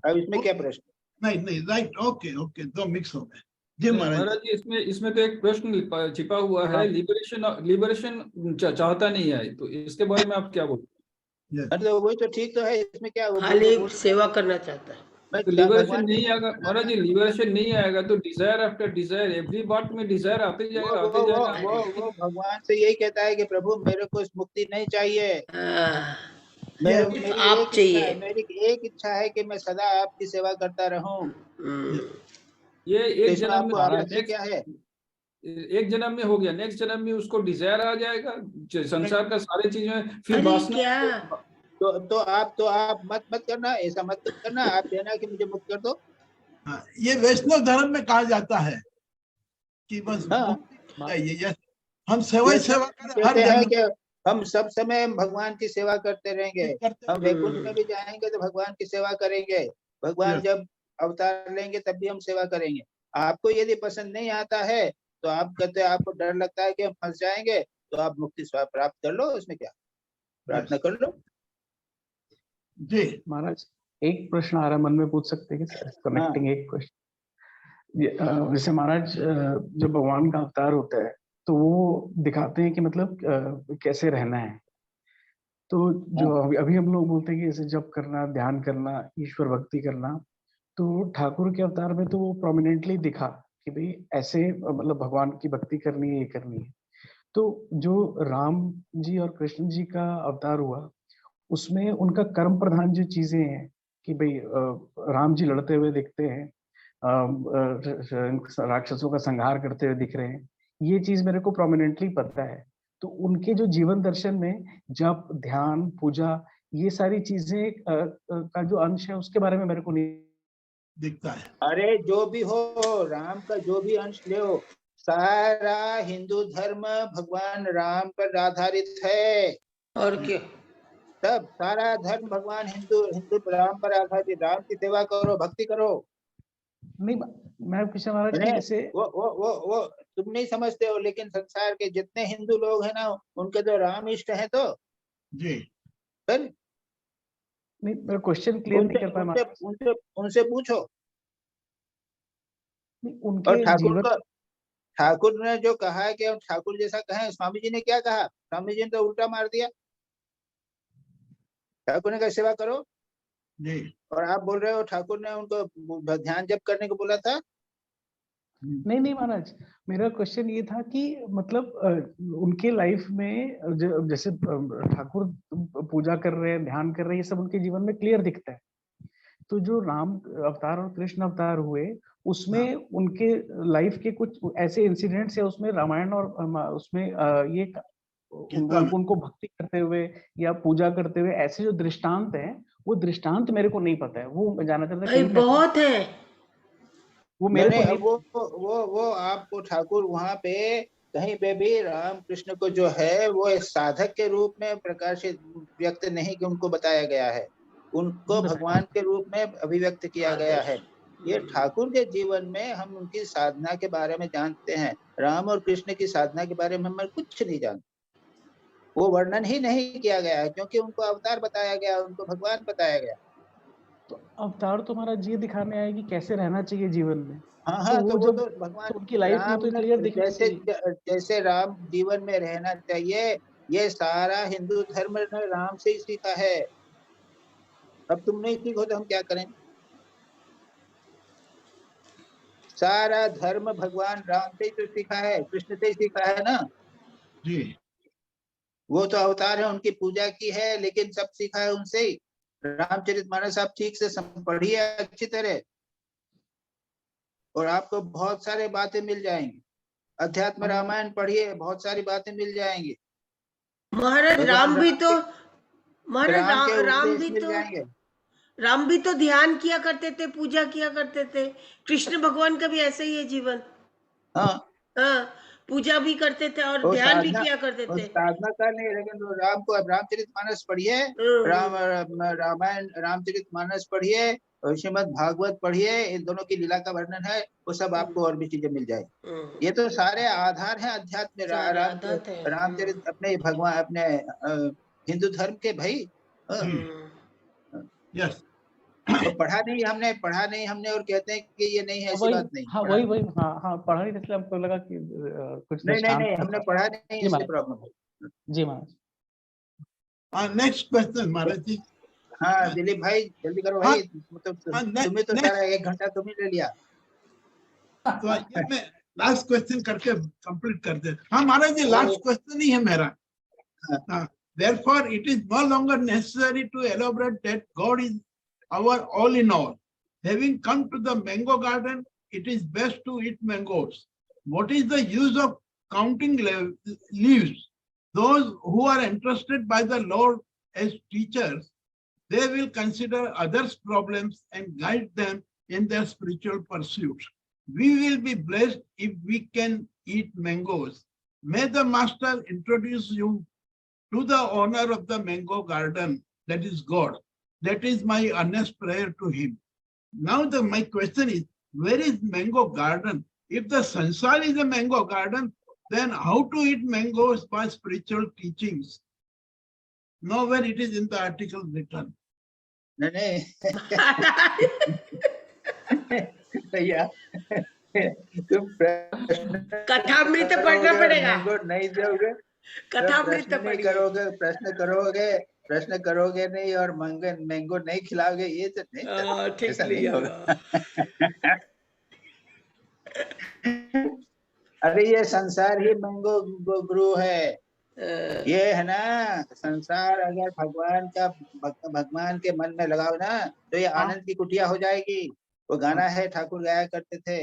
अब इसमें क्या प्रश्न? नहीं, राइट, ओके, दो मिक्स हो गए। जी महाराज जी, इसमें तो एक प्रश्न छिपा हुआ है, लिबरेशन चाहता नहीं है, तो इसके बारे में आप क्या बोलते हैं? वही तो ठीक तो है, इसमें क्या खाली सेवा करना चाहता है। तो लिबरेशन नहीं आएगा महाराज जी, लिबरेशन नहीं आएगा तो डिजायर आफ्टर डिजायर, एवरी बात में डिजायर आते जाएगा, आते जाएगा। वो भगवान से यही कहता है कि प्रभु मेरे को इस मुक्ति नहीं चाहिए, आप चाहिए। मेरी एक इच्छा है कि मैं सदा आपकी सेवा करता रहूं। ये एक जन्म में क्या है? एक जन्म में हो गया, नेक्स्ट जन्म में उसको डिजायर आ जाएगा संसार का सारी चीजें, फिर वासना। तो आप मत करना, ऐसा मत करना, आप देना कि मुझे मुक्त कर दो। ये वैष्णव धर्म में कहा जाता है कि बस हम सेवा करते हैं कि हम सब समय भगवान की सेवा करते रहेंगे, हम वैकुंठ में भी जाएंगे तो भगवान की सेवा करेंगे, भगवान जब अवतार लेंगे तब भी हम सेवा करेंगे। आपको यदि पसंद नहीं आता है तो आप कहते हैं, आपको डर लगता है कि हम फंस जाएंगे, तो आप मुक्ति प्राप्त कर लो, उसमें क्या, प्रार्थना कर लो। जी महाराज, एक प्रश्न आ रहा है मन में, पूछ सकते हैं कि कनेक्टिंग एक क्वेश्चन। जैसे महाराज, जब भगवान का अवतार होता है तो वो दिखाते हैं कि मतलब कैसे रहना है, तो जो अभी हम लोग बोलते हैं कि जैसे जप करना, ध्यान करना, ईश्वर भक्ति करना, तो ठाकुर के अवतार में तो वो प्रोमिनेंटली दिखा कि भाई ऐसे मतलब भगवान की भक्ति करनी है, ये करनी है। तो जो राम जी और कृष्ण जी का अवतार हुआ उसमें उनका कर्म प्रधान जो चीजें हैं कि भाई राम जी लड़ते हुए दिखते हैं, राक्षसों का संहार करते हुए दिख रहे हैं, ये चीज मेरे को प्रोमिनेंटली पता है। तो उनके जो जीवन दर्शन में जप, ध्यान, पूजा, ये सारी चीजें का जो अंश है उसके बारे में मेरे को नहीं दिखता है। अरे जो भी हो, राम का जो भी अंश ले, सारा हिंदू धर्म भगवान राम पर आधारित है। और क्या, सब सारा धर्म भगवान हिंदू राम पर आधारित। राम की सेवा करो, भक्ति करो। नहीं, मैं कृष्ण महाराज की जैसे वो तुम नहीं समझते हो, लेकिन संसार के जितने हिंदू लोग हैं ना, उनके तो राम इष्ट है। तो जी नहीं, मेरा क्वेश्चन क्लियर नहीं कर पाया। उनसे पूछो। उनके ठाकुर ने जो कहा है कि हम ठाकुर जैसा कहें, स्वामी जी ने क्या कहा? स्वामी जी ने तो उल्टा मार दिया। ठाकुर ने कहा सेवा करो जी, और आप बोल रहे हो ठाकुर ने उनको ध्यान जप करने को बोला था। नहीं महाराज, मेरा क्वेश्चन ये था कि मतलब उनके लाइफ में जैसे ठाकुर पूजा कर रहे हैं, ध्यान कर रहे हैं, ये सब उनके जीवन में क्लियर दिखता है। तो जो राम अवतार और कृष्ण अवतार हुए उसमें उनके लाइफ के कुछ ऐसे इंसिडेंट्स है, उसमें रामायण और उसमें ये उनको भक्ति करते हुए या पूजा करते हुए ऐसे जो दृष्टांत हैं, वो दृष्टांत मेरे को नहीं पता है। वो मैं जानना चाहता हूँ। बहुत है वो मेरे को नहीं। वो आपको ठाकुर वहां पे कहीं पे भी राम कृष्ण को जो है वो एक साधक के रूप में प्रकाशित व्यक्त नहीं कि उनको बताया गया है। उनको भगवान के रूप में अभिव्यक्त किया गया है। ये ठाकुर के जीवन में हम उनकी साधना के बारे में जानते हैं, राम और कृष्ण की साधना के बारे में हम कुछ नहीं जानते। वो वर्णन ही नहीं किया गया है क्योंकि उनको अवतार बताया गया, उनको भगवान बताया गया। तो अवतार तो हमारा ये दिखाने आए कि कैसे रहना चाहिए जीवन में। हाँ हाँ, तो वो तो भगवान तो उनकी लाइफ में तो क्लियर दिखनी जैसे चाहिए। जैसे राम जीवन में रहना चाहिए, ये सारा हिंदू धर्म ने राम से ही सीखा है। अब तुम नहीं सीखो तो हम क्या करें? सारा धर्म भगवान राम से ही तो सीखा है, कृष्ण से ही सीखा है ना जी। वो तो अवतार है, उनकी पूजा की है, लेकिन सब सीखा है उनसे ही। रामचरितमानस आप ठीक से पढ़िए अच्छी तरह, और आपको बहुत सारे बातें मिल जाएंगी। अध्यात्म रामायण पढ़िए, बहुत सारी बातें मिल जाएंगी। महाराज राम भी तो महाराज के राम उपदेश भी मिल तो जाएंगे। राम भी तो ध्यान किया करते थे, पूजा किया करते थे। कृष्ण भगवान का भी ऐसे ही है जीवन। हाँ हाँ, पूजा भी करते थे और वो ध्यान भी साधना, किया करते वो थे। साधना कर नहीं, लेकिन वो राम को, अब रामचरितमानस पढ़िए, रामायण रामचरितमानस पढ़िए, श्रीमद् भागवत पढ़िए, इन दोनों की लीला का वर्णन है, वो सब आपको और भी चीजें मिल जाएगी। ये तो सारे आधार हैं अध्यात्म रामचरित अपने भगवान अपने हिंदू धर्म के भाई। यस, तो पढ़ा नहीं हमने और कहते हैं कि ये नहीं है, ऐसी बात नहीं। हाँ वही हाँ पढ़ा नहीं, इसलिए हमको लगा कि कुछ नहीं हमने पढ़ा नहीं, इसलिए प्रॉब्लम है। जी महाराज। नेक्स्ट क्वेश्चन महाराज जी। हाँ दिलीप भाई जल्दी करो भाई, तुम्हें तो सारा 1 घंटा तुम्हें ले लिया। तो ये मैं लास्ट क्वेश्चन करके कंप्लीट कर दे। हाँ महाराज जी, लास्ट क्वेश्चन ही है मेरा। Therefore, it is no longer necessary to elaborate that God is our all in all. Having come to the mango garden, it is best to eat mangoes. What is the use of counting leaves? Those who are entrusted by the Lord as teachers, they will consider others' problems and guide them in their spiritual pursuits. We will be blessed if we can eat mangoes. May the Master introduce you to the owner of the mango garden, that is God. That is my earnest prayer to him. Now my question is, where is mango garden? If the sansar is a mango garden, then how to eat mangoes by spiritual teachings? Nowhere it is in the article written. नहीं भैया, तुम कथामृत पढ़ना पड़ेगा। नहीं दोगे, कथामृत करोगे, प्रश्न करोगे नहीं और मैंगो नहीं खिलाओगे, ये तो नहीं, ठीक नहीं होगा। अरे ये संसार ही मैंगो गुरु है। ये है ना, संसार अगर भगवान के मन में लगाओ ना, तो ये आनंद की कुटिया हो जाएगी। वो गाना है, ठाकुर गाया करते थे,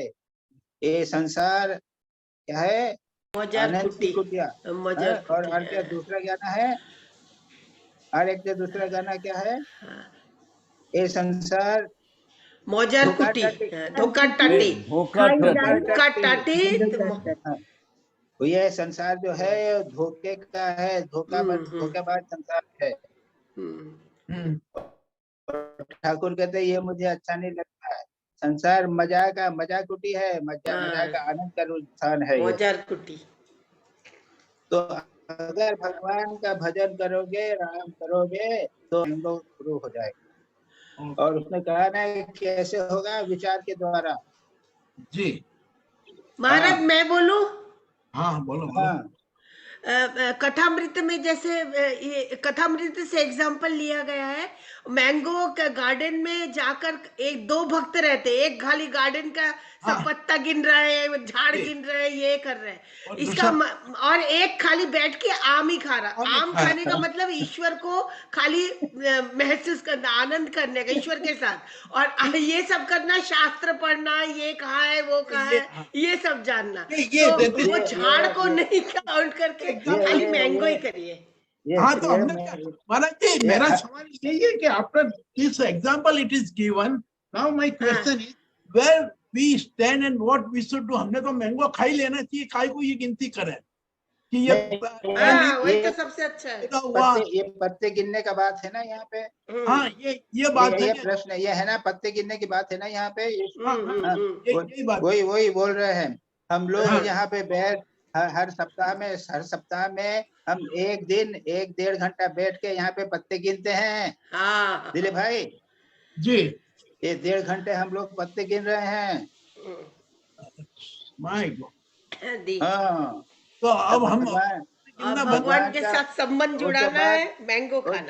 ये संसार क्या है, आनंद की कुटिया। और क्या दूसरा गाना है, और एक दूसरा गाना क्या है, ये संसार मौजर कुटी, धोखा टाटी। तो ये संसार जो है धोखे का है, धोखेबाज संसार है। ठाकुर कहते हैं ये मुझे अच्छा नहीं लगता है, संसार मजा कुटी है, मजा का आनंद का स्थान है मौजर कुटी। तो अगर भगवान का भजन करोगे, राम करोगे, तो मैंगो गुरु हो जाएगा। और उसने कहा ना कैसे होगा, विचार के द्वारा। जी महाराज मैं बोलूं? हाँ बोलो। कथामृत में जैसे ये कथामृत से एग्जांपल लिया गया है, मैंगो का गार्डन में जाकर एक दो भक्त रहते, एक खाली गार्डन का सब पत्ता गिन रहा है, झाड़ गिन रहा है, ये कर रहे हैं इसका, और एक खाली बैठ के आम ही खा रहा। आम खाने का मतलब ईश्वर को खाली महसूस करना, आनंद करने का ईश्वर के साथ, और ये सब करना, शास्त्र पढ़ना, ये कहा है वो कहा है, ये सब जानना। तो वो झाड़ को नहीं काउंट करके खाली मैंगो ही करिए। हाँ, तो हमने महाराज जी, मेरा सवाल यही है कि after this example it is given, now my question is where we stand and what we should do. हमने तो मैंगो खाई लेना चाहिए, काय को ये गिनती करें? कि ये हाँ वही तो सबसे अच्छा है। हुआ। ये पत्ते गिनने का बात है ना यहाँ पे। हाँ ये बात है ये कि- प्रश्न ये है ना, पत्ते गिनने की बात है ना यहाँ पे। यही बात वही बोल रहे हैं हम लोग हाँ। यहाँ पे बैठ हर सप्ताह में हम एक दिन 1-1.5 घंटा बैठ के यहाँ पे पत्ते गिनते हैं। हाँ दिलीप भाई जी ये 1.5 घंटे हम लोग पत्ते गिन रहे हैं। My god. दी। हाँ तो अब हम भगवान और भगवान के साथ संबंध उसके जुड़ाना बाद- है, मैंगो खाना।